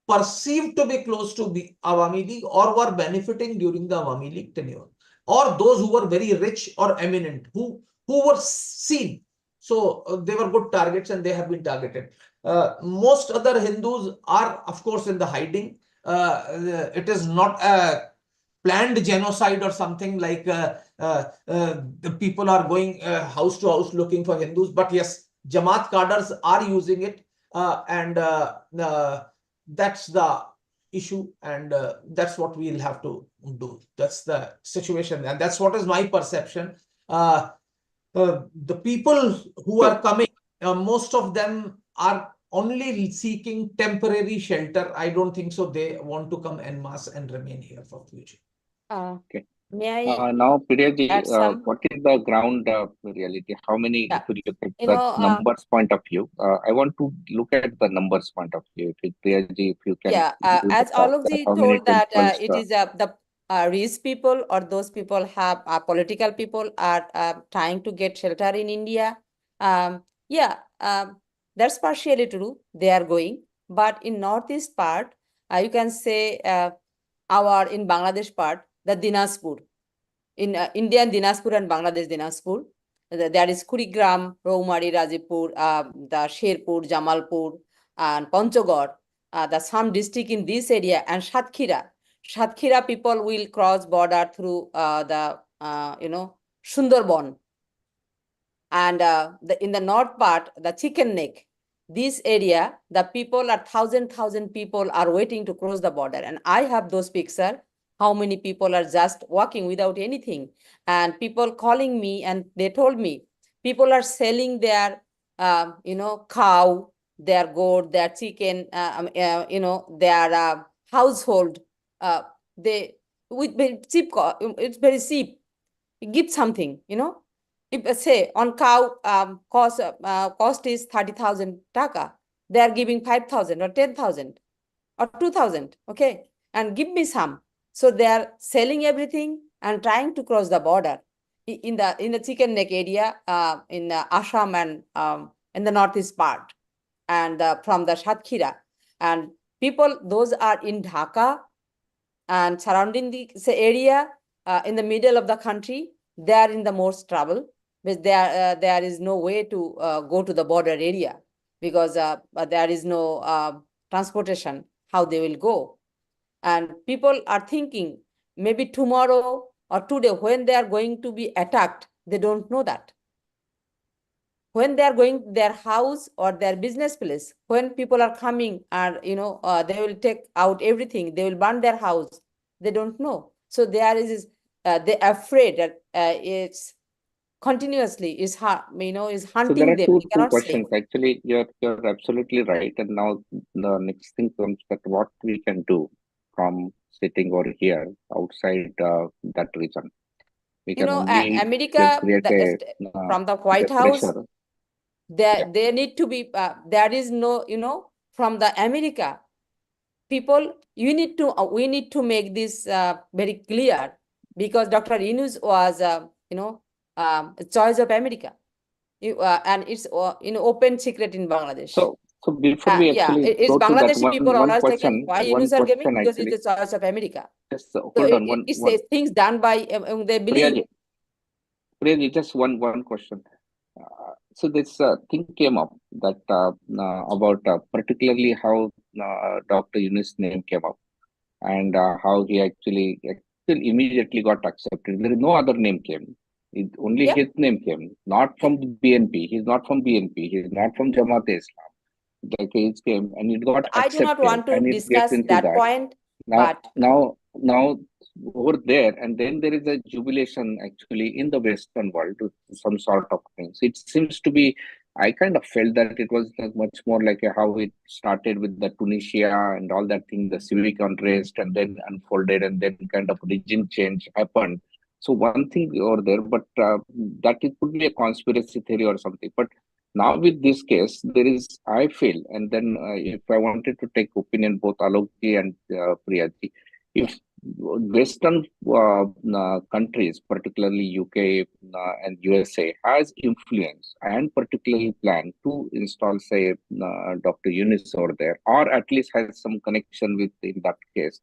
perceived to be close to the Awami League or were benefiting during the Awami League tenure, or those who were very rich or eminent, who were seen. So they were good targets and they have been targeted. Most other Hindus are, of course, in the hiding. It is not a planned genocide or something like the people are going house to house looking for Hindus. But yes, Jamaat cadres are using it, and that's the issue, and that's what we'll have to do. That's the situation, and that's what is my perception. The people who are coming, most of them are only seeking temporary shelter. I don't think so they want to come en masse and remain here for future. Okay. May I Now, Priya ji, add some? what is the ground reality? How many, Yeah. if you look at You the know, numbers point of view, I want to look at the numbers point of view. If Priya ji, if you can. Yeah, give as the Alok fact ji how many told that temples, it is the rich people or those people have political people are trying to get shelter in India. Yeah, that's partially true. They are going, but in northeast part, you can say in Bangladesh part, the Dinaspur, in Indian Dinaspur and Bangladesh Dinaspur, there is Kurigram, Roumari, Rajipur, the Sherpur, Jamalpur, and Panchagor. The some district in this area, and Satkira. Satkira people will cross border through the Sundarban, and in the north part, the Chicken Neck, this area, the people are thousand people are waiting to cross the border. And I have those pictures, how many people are just walking without anything. And people calling me and they told me, people are selling their, cow, their goat, their chicken, their household. They with very cheap, it's very cheap. Give something, if say on cow cost is 30,000 taka, they are giving 5,000 or 10,000 or 2,000, okay, and give me some. So they are selling everything and trying to cross the border in the chicken neck area in Assam and in the northeast part, and from the Satkhira, and people those are in Dhaka and surrounding the area in the middle of the country, they are in the most trouble, because there is no way to go to the border area, because there is no transportation, how they will go. And people are thinking maybe tomorrow or today when they are going to be attacked, they don't know that. When they are going their house or their business place, when people are coming and they will take out everything, they will burn their house, they don't know. So there is they're afraid that it's continuously is is hunting So there are them. two We cannot questions. say. Actually, you're absolutely right. And now the next thing comes that what we can do from sitting over here outside that region. We can only America, create from the White a House, pressure. there need to be there is no from the America people, we need to make this very clear, because Dr. Yunus was a choice of America, and it's open secret in Bangladesh. So before we actually it's go to that, Bangladeshi people one always taken question, why Yunus are giving, because actually. it's the choice of America. Just So hold on, it's things done by they believe. Priya, just one question. So this thing came up that about particularly how Dr. Yunus' name came up, and how he actually immediately got accepted. There is no other name came. Only his name came, not from the BNP. He's not from BNP. He's not from Jamaat-e-Islam. The case came and it got I accepted. do not want to and it gets discuss into that point, but now over there, and then there is a jubilation actually in the Western world to some sort of things. It seems to be, I kind of felt that it was much more like how it started with the Tunisia and all that thing, the civic unrest, and then unfolded, and then kind of regime change happened. So one thing over there, but that it could be a conspiracy theory or something. But now with this case, there is, I feel, and then if I wanted to take opinion, both Alokji and Priyaji, if Western countries, particularly UK and USA, has influence and particularly plan to install, say, Dr. Yunus over there, or at least has some connection with, in that case,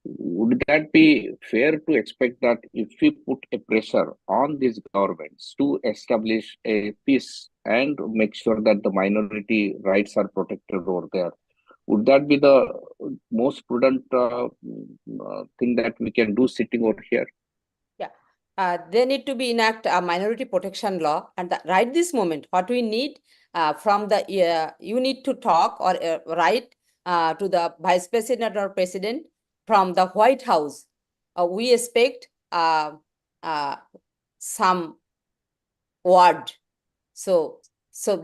would that be fair to expect that if we put a pressure on these governments to establish a peace and make sure that the minority rights are protected over there, would that be the most prudent thing that we can do sitting over here? Yeah, they need to be enact a minority protection law, and right this moment, what we need from the you need to talk or write to the vice president or president from the White House. We expect some word. So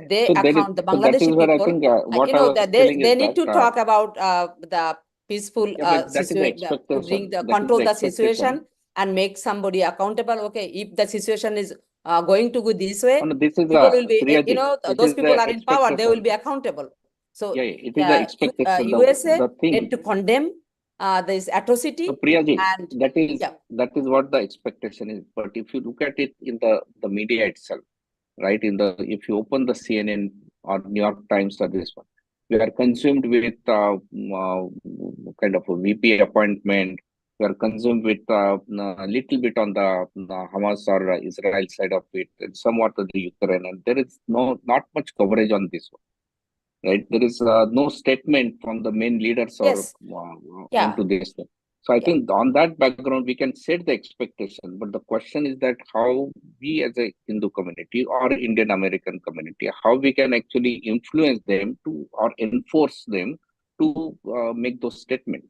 they account the Bangladeshi that is where people. I think what I was they is need to talk about the peaceful situation to bring the control the situation and make somebody accountable. Okay, if the situation is going to go this way, this is people will be those people are in power, they will be accountable. So it is the expectation. USA the thing need to condemn this atrocity. So Priyaji, and that is what the expectation is. But if you look at it in the media itself, right? If you open the CNN or New York Times or this one, we are consumed with kind of a VP appointment. We are consumed with a little bit on the Hamas or Israel side of it, and somewhat of the Ukraine, and there is not much coverage on this one. Right, there is no statement from the main leaders or onto this. So I Yeah. think on that background, we can set the expectation. But the question is that how we as a Hindu community or Indian American community, how we can actually influence them to or enforce them to make those statements.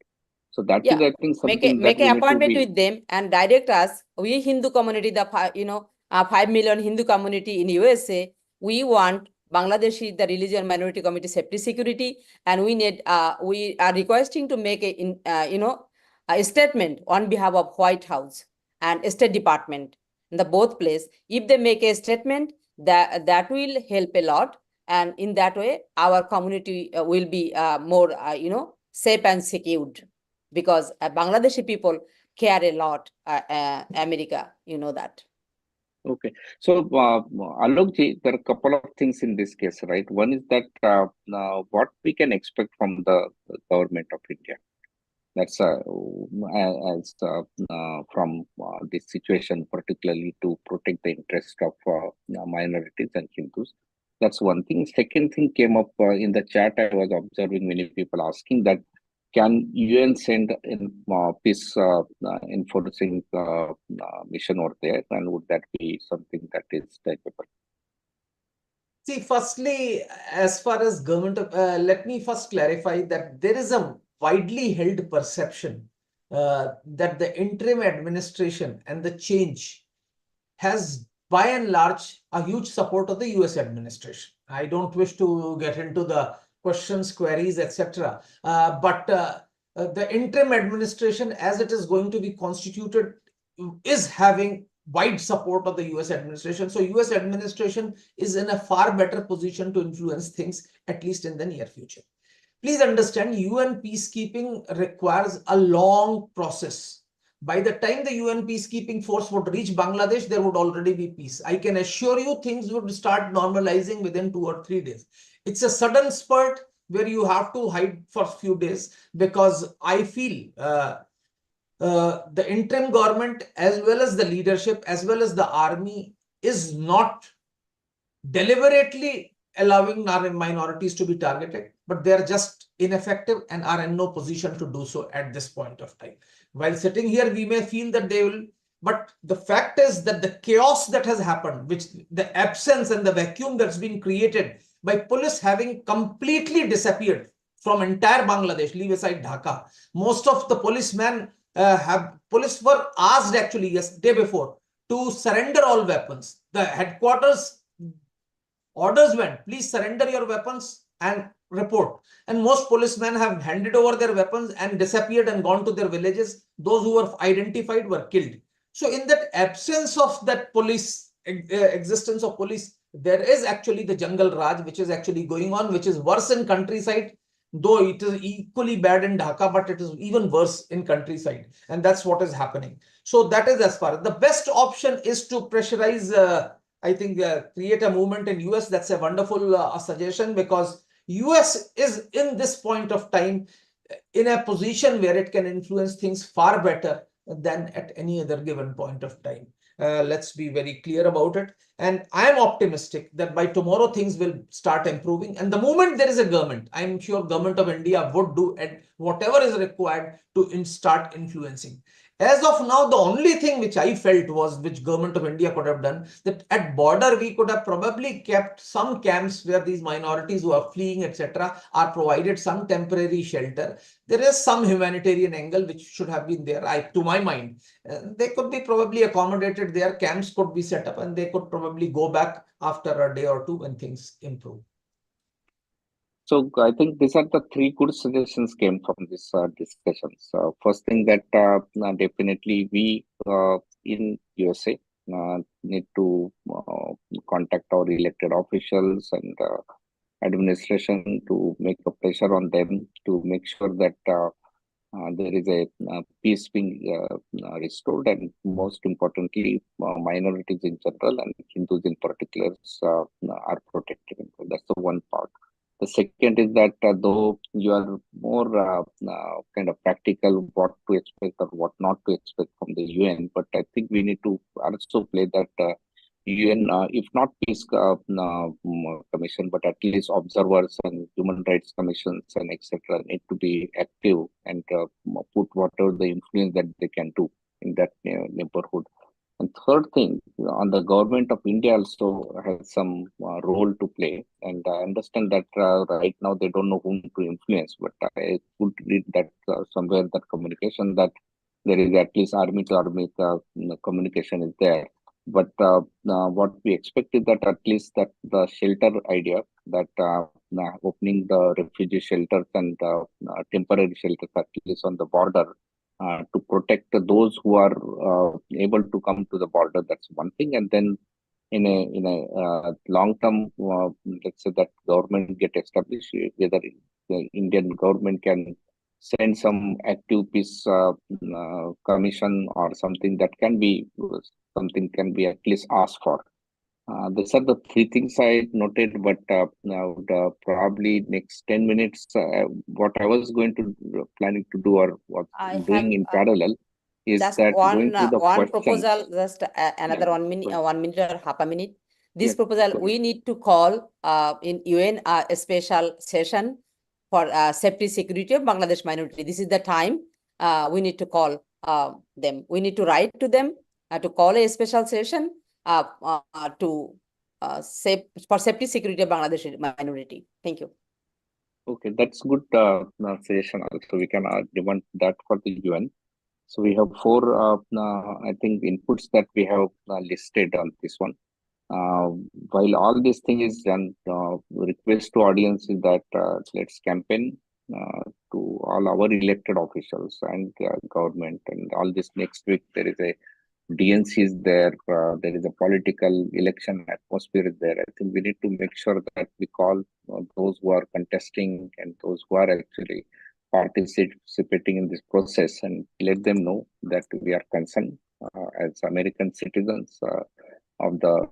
So that is, Yeah, I think, something that make we an need to appointment be. with them and direct us. We Hindu community, the 5 million Hindu community in USA, we want Bangladeshi, the religion minority committee safety security, and we are requesting to make a statement on behalf of White House and State Department in the both place. If they make a statement, that will help a lot, and in that way, our community will be more safe and secured, because Bangladeshi people care a lot, America, you know that. Okay. So, Alok ji, there are a couple of things in this case, right? One is that what we can expect from the government of India. That's from this situation, particularly to protect the interest of minorities and Hindus. That's one thing. Second thing came up in the chat. I was observing many people asking that can UN send in peace enforcing mission over there, and would that be something that is typical? See, firstly, as far as government, let me first clarify that there is a widely held perception that the interim administration and the change has by and large a huge support of the US administration. I don't wish to get into the questions, queries, etc. But the interim administration, as it is going to be constituted, is having wide support of the US administration. So US administration is in a far better position to influence things, at least in the near future. Please understand, UN peacekeeping requires a long process. By the time the UN peacekeeping force would reach Bangladesh, there would already be peace. I can assure you things would start normalizing within 2 or 3 days. It's a sudden spurt where you have to hide for a few days, because I feel the interim government, as well as the leadership, as well as the army, is not deliberately allowing minorities to be targeted, but they are just ineffective and are in no position to do so at this point of time. While sitting here, we may feel that they will, but the fact is that the chaos that has happened, which the absence and the vacuum that's been created by police having completely disappeared from entire Bangladesh, leave aside Dhaka. Most of the policemen police were asked actually yesterday before to surrender all weapons. The headquarters orders went, please surrender your weapons and report. And most policemen have handed over their weapons and disappeared and gone to their villages. Those who were identified were killed. So in that absence of that police, existence of police, there is actually the jungle raj, which is actually going on, which is worse in countryside, though it is equally bad in Dhaka, but it is even worse in countryside. And that's what is happening. So that is as far as the best option is to pressurize, I think create a movement in US. That's a wonderful suggestion, because US is in this point of time in a position where it can influence things far better than at any other given point of time. Let's be very clear about it. And I am optimistic that by tomorrow things will start improving. And the moment there is a government, I'm sure government of India would do whatever is required to start influencing. As of now, the only thing which I felt was, which government of India could have done, that at border we could have probably kept some camps where these minorities who are fleeing, etc., are provided some temporary shelter. There is some humanitarian angle which should have been there, to my mind. They could be probably accommodated there, camps could be set up, and they could probably go back after a day or two when things improve. So I think these are the three good suggestions came from this discussion. So first thing that definitely we in USA need to contact our elected officials and administration to make a pressure on them to make sure that there is a peace being restored, and most importantly, minorities in general and Hindus in particular are protected. That's the one part. The second is that though you are more kind of practical what to expect or what not to expect from the UN, but I think we need to also play that UN, if not peace commission, but at least observers and human rights commissions and etc. need to be active and put whatever the influence that they can do in that neighborhood. And third thing, on the government of India also has some role to play. And I understand that right now they don't know whom to influence, but I could read that somewhere that communication that there is at least army to army communication is there. But what we expect is that at least that the shelter idea, that opening the refugee shelters and temporary shelters at least on the border to protect those who are able to come to the border. That's one thing. And then in a long term, let's say that government get established, whether the Indian government can send some active peace commission or something that can be at least asked for. These are the three things I noted, but now probably next 10 minutes, what I was going to planning to do or what I I'm doing have in parallel is just that going to the one questions. proposal, just another Yeah, 1 minute, go 1 minute or half a minute. This Yeah, proposal, go we need to call in UN a special session for safety security of Bangladesh minority. This is the time we need to call them. We need to write to them to call a special session to for safety security of Bangladesh minority. Thank you. Okay, that's good suggestion also. We can demand that for the UN. So we have four, I think, inputs that we have listed on this one. While all this thing is done, request to audience is that let's campaign to all our elected officials and government, and all this next week there is a DNC is there, there is a political election atmosphere is there. I think we need to make sure that we call those who are contesting and those who are actually participating in this process and let them know that we are concerned as American citizens of the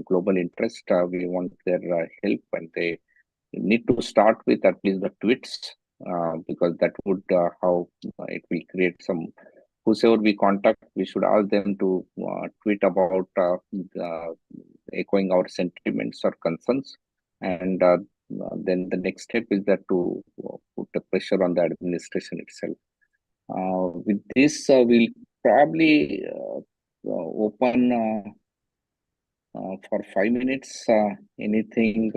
global interest. We want their help, and they need to start with at least the tweets because that would how it will create some. Whosoever we contact, we should ask them to tweet about echoing our sentiments or concerns, and then the next step is that to put the pressure on the administration itself. With this, we'll probably open for 5 minutes. Anything?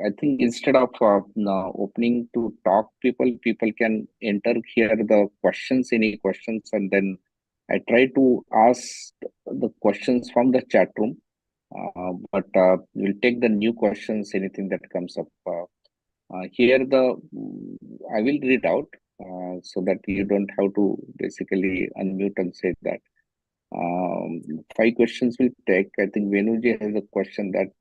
I think instead of opening to talk, people can enter here the questions, any questions, and then I try to ask the questions from the chat room. But we'll take the new questions, anything that comes up. Here, I will read out so that you don't have to basically unmute and say that. 5 questions will take. I think Venuji has a question that.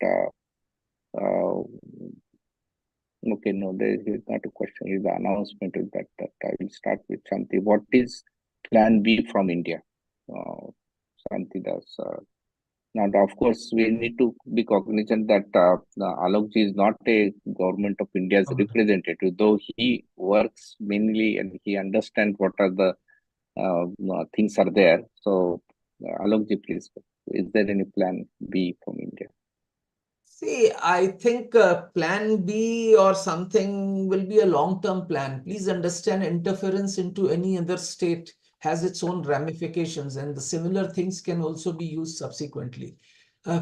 Okay, no, there is not a question. It's the announcement is that I will start with Shanti. What is Plan B from India? Shanti does. Now, of course, we need to be cognizant that Alokji is not a government of India's representative, though he works mainly and he understands what are the things are there. So, Alokji, please, is there any Plan B from India? See, I think Plan B or something will be a long-term plan. Please understand, interference into any other state has its own ramifications, and the similar things can also be used subsequently.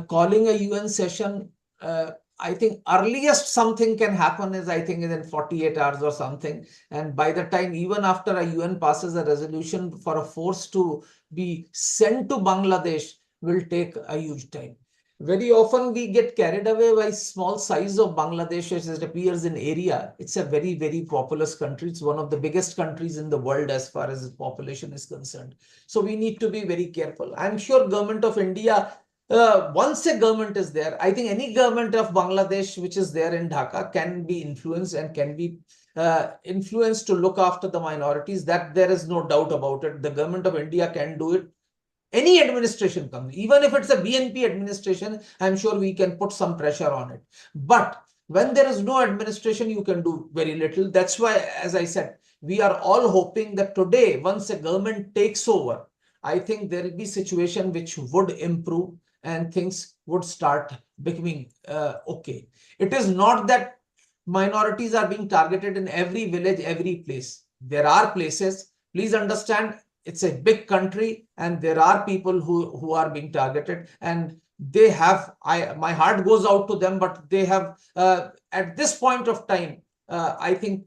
Calling a UN session, I think earliest something can happen is, I think, within 48 hours or something. And by the time, even after a UN passes a resolution for a force to be sent to Bangladesh, will take a huge time. Very often we get carried away by small size of Bangladesh as it appears in area. It's a very, very populous country. It's one of the biggest countries in the world as far as its population is concerned. So we need to be very careful. I'm sure government of India, once a government is there, I think any government of Bangladesh which is there in Dhaka can be influenced and can be influenced to look after the minorities. That there is no doubt about it. The government of India can do it. Any administration comes, even if it's a BNP administration, I'm sure we can put some pressure on it. But when there is no administration, you can do very little. That's why, as I said, we are all hoping that today, once a government takes over, I think there will be situation which would improve and things would start becoming okay. It is not that minorities are being targeted in every village, every place. There are places, please understand, it's a big country and there are people who are being targeted, and they have, my heart goes out to them, but they have, at this point of time, I think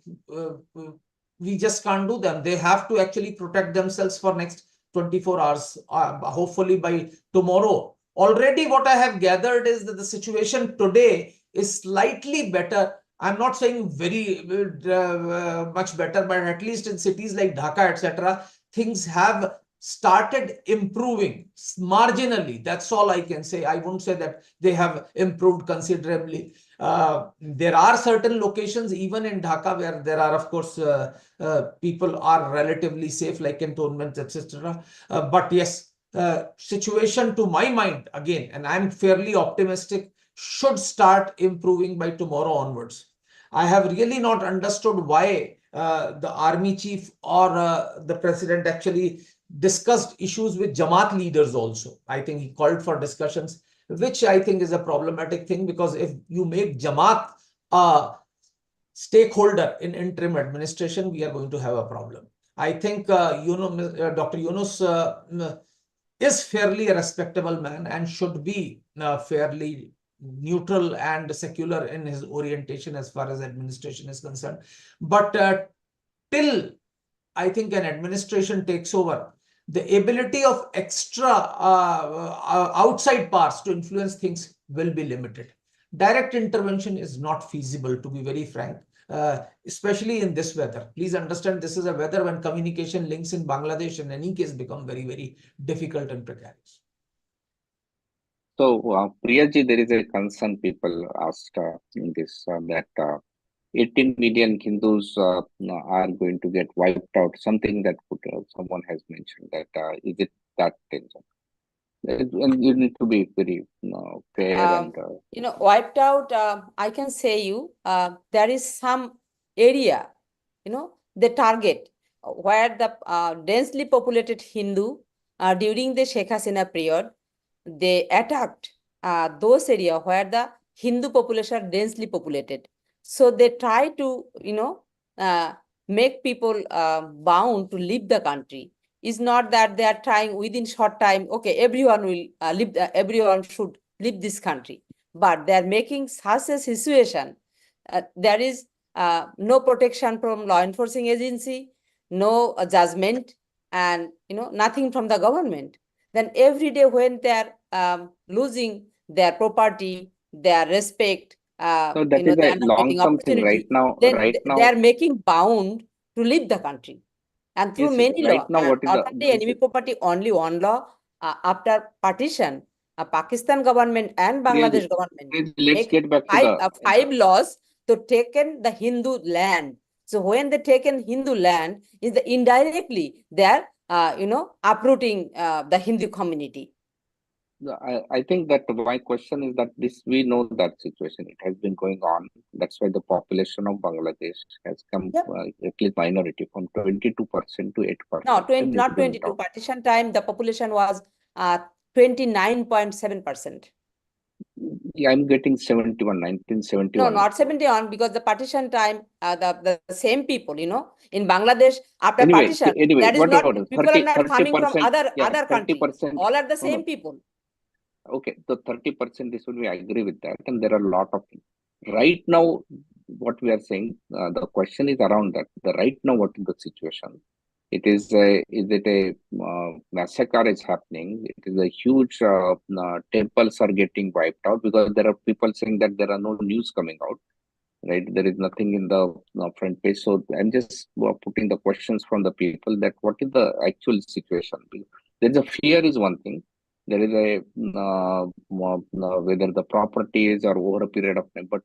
we just can't do them. They have to actually protect themselves for next 24 hours, hopefully by tomorrow. Already what I have gathered is that the situation today is slightly better. I'm not saying very much better, but at least in cities like Dhaka, etc., things have started improving marginally. That's all I can say. I won't say that they have improved considerably. There are certain locations, even in Dhaka, where there are, of course, people are relatively safe, like cantonments, etc. But yes, situation to my mind, again, and I'm fairly optimistic, should start improving by tomorrow onwards. I have really not understood why the army chief or the president actually discussed issues with Jamaat leaders also. I think he called for discussions, which I think is a problematic thing, because if you make Jamaat a stakeholder in interim administration, we are going to have a problem. I think Dr. Yunus is fairly a respectable man and should be fairly neutral and secular in his orientation as far as administration is concerned. But till I think an administration takes over, the ability of extra outside powers to influence things will be limited. Direct intervention is not feasible, to be very frank, especially in this weather. Please understand, this is a weather when communication links in Bangladesh in any case become very, very difficult and precarious. So, Priya ji, there is a concern people asked in this that 18 million Hindus are going to get wiped out. Something that someone has mentioned that is it that danger? And you need to be very fair and wiped out. I can say you there is some area, the target where the densely populated Hindu during the Sheikh Hasina period, they attacked those areas where the Hindu population are densely populated. So they try to, make people bound to leave the country. It's not that they are trying within short time, okay, everyone will leave, everyone should leave this country. But they are making such a situation. There is no protection from law enforcing agency, no judgment, and nothing from the government. Then every day when they are losing their property, their respect, so that is they a are not getting long-term thing opportunity, then they are making bound to leave the country. And through Yes, many right laws, now what is not only enemy property, only one law, after partition, Pakistan government and Bangladesh government let's get back to the five laws to taken the Hindu land. So when they taken Hindu land, is the indirectly they are uprooting the Hindu community. I think that my question is that we know that situation. It has been going on. That's why the population of Bangladesh has come, at least minority, from 22% to 8%. No, not 22. Partition time, the population was 29.7%. Yeah, I'm getting 71, 1971. No, not 71, because the partition time, the same people, in Bangladesh, after partition, that is not, people are not coming from other countries. All are the same people. Okay, so 30%, this would be, I agree with that. And there are a lot of things. Right now, what we are saying, the question is around that. Right now, what is the situation? Is it a massacre is happening? It is a huge temples are getting wiped out, because there are people saying that there are no news coming out, right? There is nothing in the front page. So I'm just putting the questions from the people that what is the actual situation? There's a fear is one thing. There is a whether the properties are over a period of time, but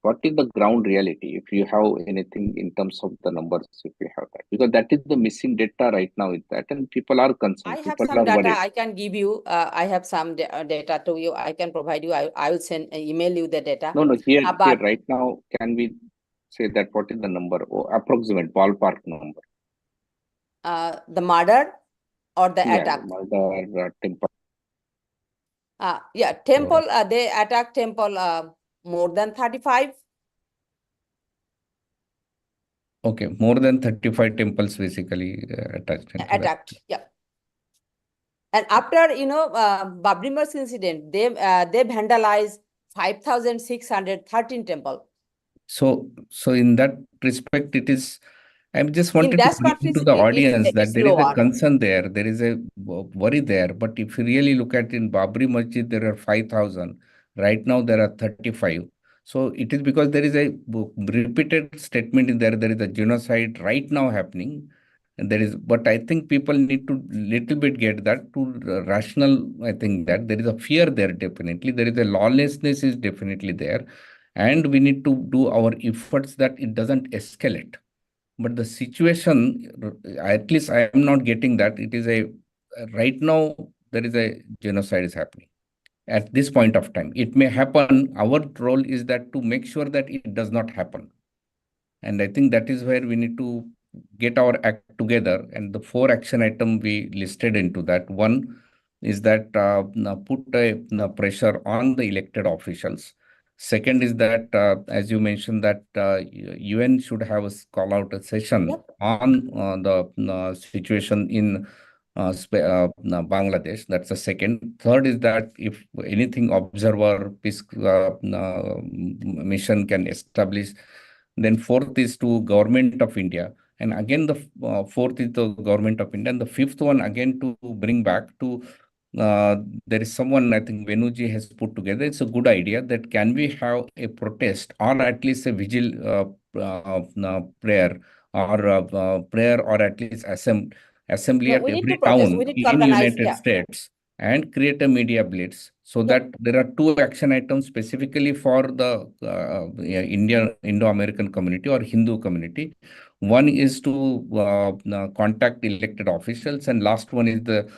what is the ground reality? If you have anything in terms of the numbers, if you have that, because that is the missing data right now is that, and people are concerned. I have some data I can give you. I have some data to you. I can provide you. I will email you the data. No, here right now, can we say that what is the number or approximate ballpark number? The murder, or the Yeah, attack? murder, temple. Yeah, temple, they attacked temple more than 35. Okay, more than 35 temples basically attached into that. Attacked, yeah. And after, Babri Masjid incident, they vandalized 5,613 temple. So in that respect, it is, I just wanted that to bring countries, to the audience that it's there is a lower. concern there, there is a worry there. But if you really look at in Babri Masjid, there are 5,000. Right now, there are 35. So it is because there is a repeated statement in there. There is a genocide right now happening. And there is, but I think people need to little bit get that to rational. I think that there is a fear there, definitely. There is a lawlessness is definitely there. And we need to do our efforts that it doesn't escalate. But the situation, at least I am not getting that. It is a, right now, there is a genocide is happening at this point of time. It may happen. Our role is that to make sure that it does not happen. And I think that is where we need to get our act together. And the 4 action item we listed into that. One is that put a pressure on the elected officials. Second is that, as you mentioned, that UN should have a call out a session on the situation in Bangladesh. That's the second. Third is that if anything observer peace mission can establish. Then fourth is to government of India. And again, the fourth is the government of India. And the fifth one, again, to bring back to, there is someone, I think Venuji has put together. It's a good idea that can we have a protest or at least a vigil prayer or at least assembly No, at we need every to protest. town We need to in organize. United States and create a media blitz so that there are 2 action items specifically for the Indo-American community or Hindu community. One is to contact elected officials, and last one is the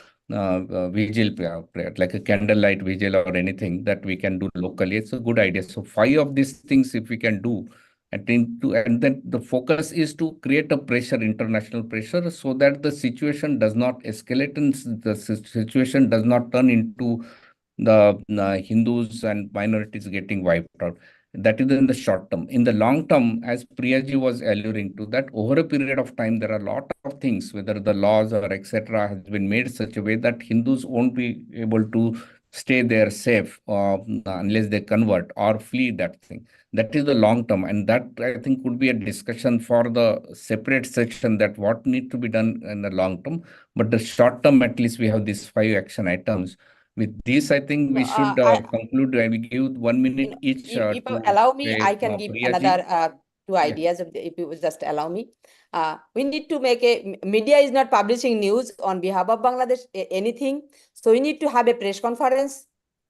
vigil prayer, like a candlelight vigil or anything that we can do locally. It's a good idea. So 5 of these things, if we can do, and then the focus is to create a pressure, international pressure, so that the situation does not escalate and the situation does not turn into the Hindus and minorities getting wiped out. That is in the short term. In the long term, as Priyaji was alluding to, that over a period of time, there are a lot of things, whether the laws or etc. has been made such a way that Hindus won't be able to stay there safe unless they convert or flee that thing. That is the long term. And that, I think, could be a discussion for the separate section that what need to be done in the long term. But the short term, at least we have these 5 action items. With this, I think we should conclude. I will give 1 minute each. If you allow me, I can give Priya another 2 ideas if you would just allow me. We need to make media is not publishing news on behalf of Bangladesh, anything. So we need to have a press conference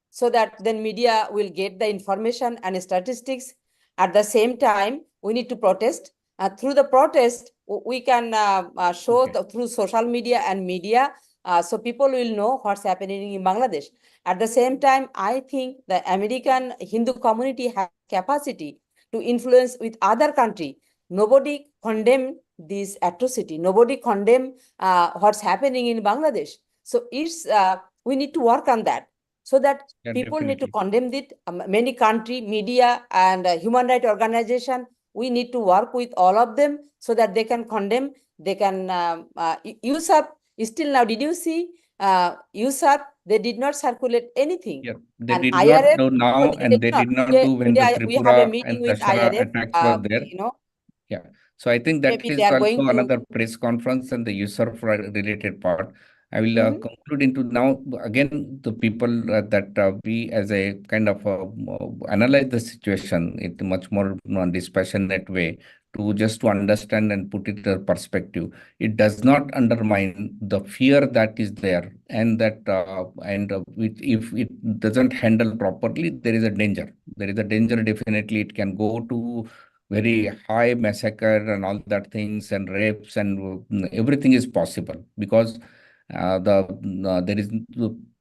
so that then media will get the information and statistics. At the same time, we need to protest. Through the protest, we can show through social media and media, so people will know what's happening in Bangladesh. At the same time, I think the American Hindu community has capacity to influence with other country. Nobody condemn this atrocity. Nobody condemn what's happening in Bangladesh. So it's we need to work on that, so that people need to condemn it. Many country, media, and human rights organization, we need to work with all of them so that they can condemn. They can use up. Still now, did you see USAP? They did not circulate anything. Yeah, they and did IRF, not do now, and they did not do when the today we have a Tripura meeting and with Dashara IRF. attacks were there. Yeah. So I think that Maybe is they are also going to. another press conference and the user related part. I will conclude into now again the people that we as a kind of analyze the situation in a much more dispassionate way to just to understand and put it in perspective. It does not undermine the fear that is there, and that if it doesn't handle properly, there is a danger. There is a danger. Definitely, it can go to very high massacre and all that things and rapes and everything is possible because there is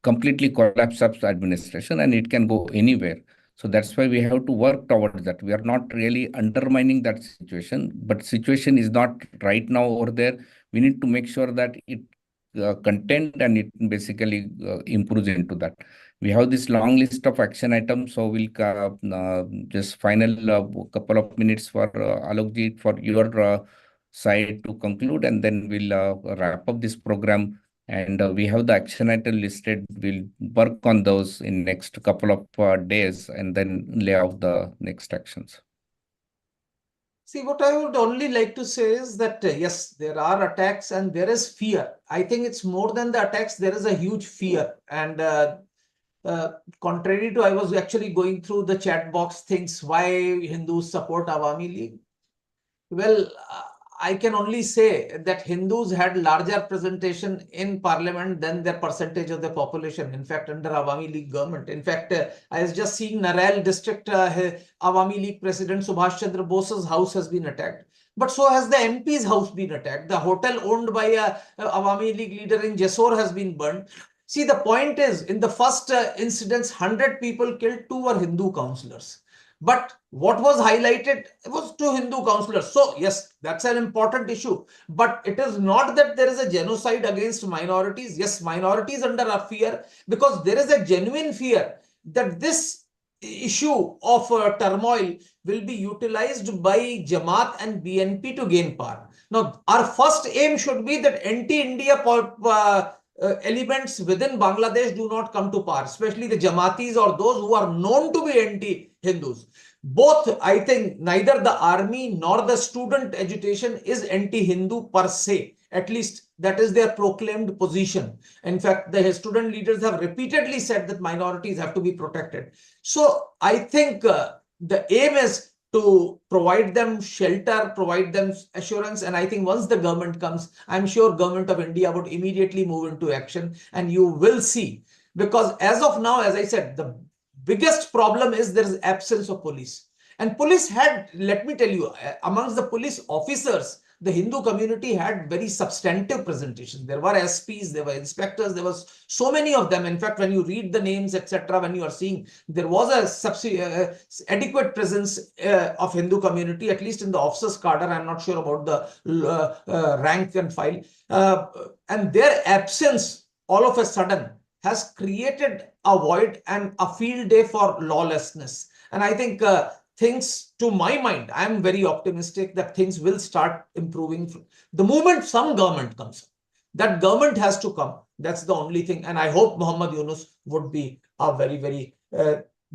completely collapse of administration and it can go anywhere. So that's why we have to work towards that. We are not really undermining that situation, but situation is not right now over there. We need to make sure that it content, and it basically improves into that. We have this long list of action items, so we'll just final couple of minutes for Alokji for your side to conclude, and then we'll wrap up this program. And we have the action item listed. We'll work on those in next couple of days, and then lay out the next actions. See, what I would only like to say is that, yes, there are attacks and there is fear. I think it's more than the attacks, there is a huge fear. And contrary to, I was actually going through the chat box things, why Hindus support Awami League. Well, I can only say that Hindus had larger representation in parliament than their percentage of the population. In fact, under Awami League government. In fact, I was just seeing Narayal district Awami League President Subhash Chandra Bose's house has been attacked. But so has the MP's house been attacked. The hotel owned by a Awami League leader in Jessore has been burned. See, the point is, in the first incidents, 100 people killed, 2 were Hindu councillors. But what was highlighted was 2 Hindu councillors. So, yes, that's an important issue. But it is not that there is a genocide against minorities. Yes, minorities under a fear, because there is a genuine fear that this issue of turmoil will be utilized by Jamaat and BNP to gain power. Now, our first aim should be that anti-India elements within Bangladesh do not come to power, especially the Jamaatis or those who are known to be anti-Hindus. Both, I think, neither the army nor the student agitation is anti-Hindu per se. At least that is their proclaimed position. In fact, the student leaders have repeatedly said that minorities have to be protected. So I think the aim is to provide them shelter, provide them assurance. And I think once the government comes, I'm sure government of India would immediately move into action. And you will see, because as of now, as I said, the biggest problem is there is absence of police. And police had, let me tell you, amongst the police officers, the Hindu community had very substantive presentations. There were SPs, there were inspectors, there was so many of them. In fact, when you read the names, etc., when you are seeing, there was a adequate presence of Hindu community, at least in the officers' cadre. I'm not sure about the rank and file. And their absence, all of a sudden, has created a void and a field day for lawlessness. And I think things, to my mind, I'm very optimistic that things will start improving. The moment some government comes, that government has to come. That's the only thing. And I hope Muhammad Yunus would be a very, very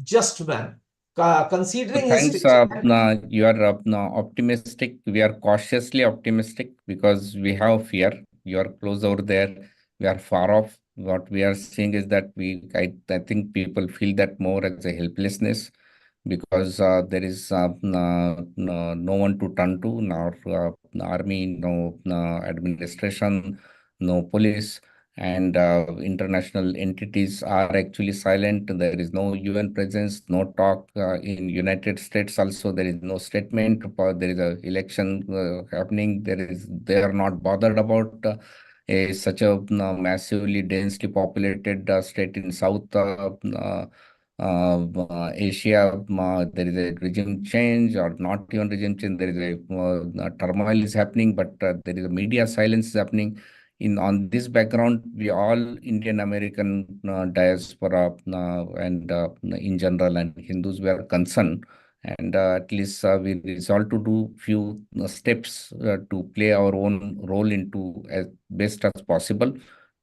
just man. Considering his... Thanks, you are optimistic. We are cautiously optimistic because we have fear. You are close over there. We are far off. What we are seeing is that I think people feel that more as a helplessness, because there is no one to turn to, nor army, no administration, no police, and international entities are actually silent. There is no UN presence, no talk in United States. Also, there is no statement. There is an election happening. They are not bothered about such a massively densely populated state in South Asia. There is a regime change, or not even regime change. There is a turmoil is happening, but there is a media silence happening. On this background, we all Indian American diaspora and in general and Hindus were concerned, and at least we resolved to do few steps to play our own role into as best as possible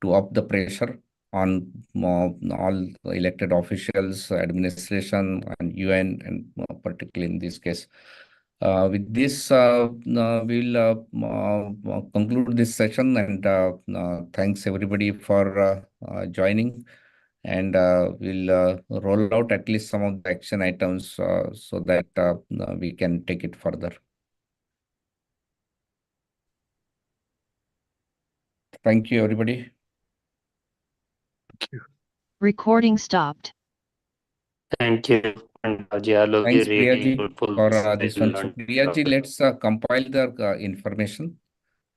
to up the pressure on all elected officials, administration, and UN, and particularly in this case. With this, we'll conclude this session, and thanks everybody for joining. And we'll roll out at least some of the action items so that we can take it further. Thank you, everybody. Recording stopped. Thank you. And Alok, Thanks, really Priyaji, helpful. for this one. So, Priyaji, let's compile the information.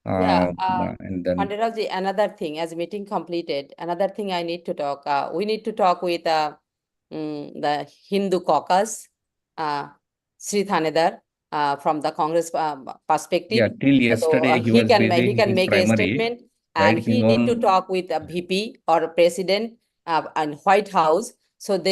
Yeah, and then Khanderao ji, another thing, as meeting completed, another thing I need to talk, we need to talk with the Hindu caucus, Sri Thanedar, from the Congress perspective. yeah, till yesterday So, he was busy he in can his make a primary. statement. and Right, he his need to own- talk with a VP or a president and White House, so they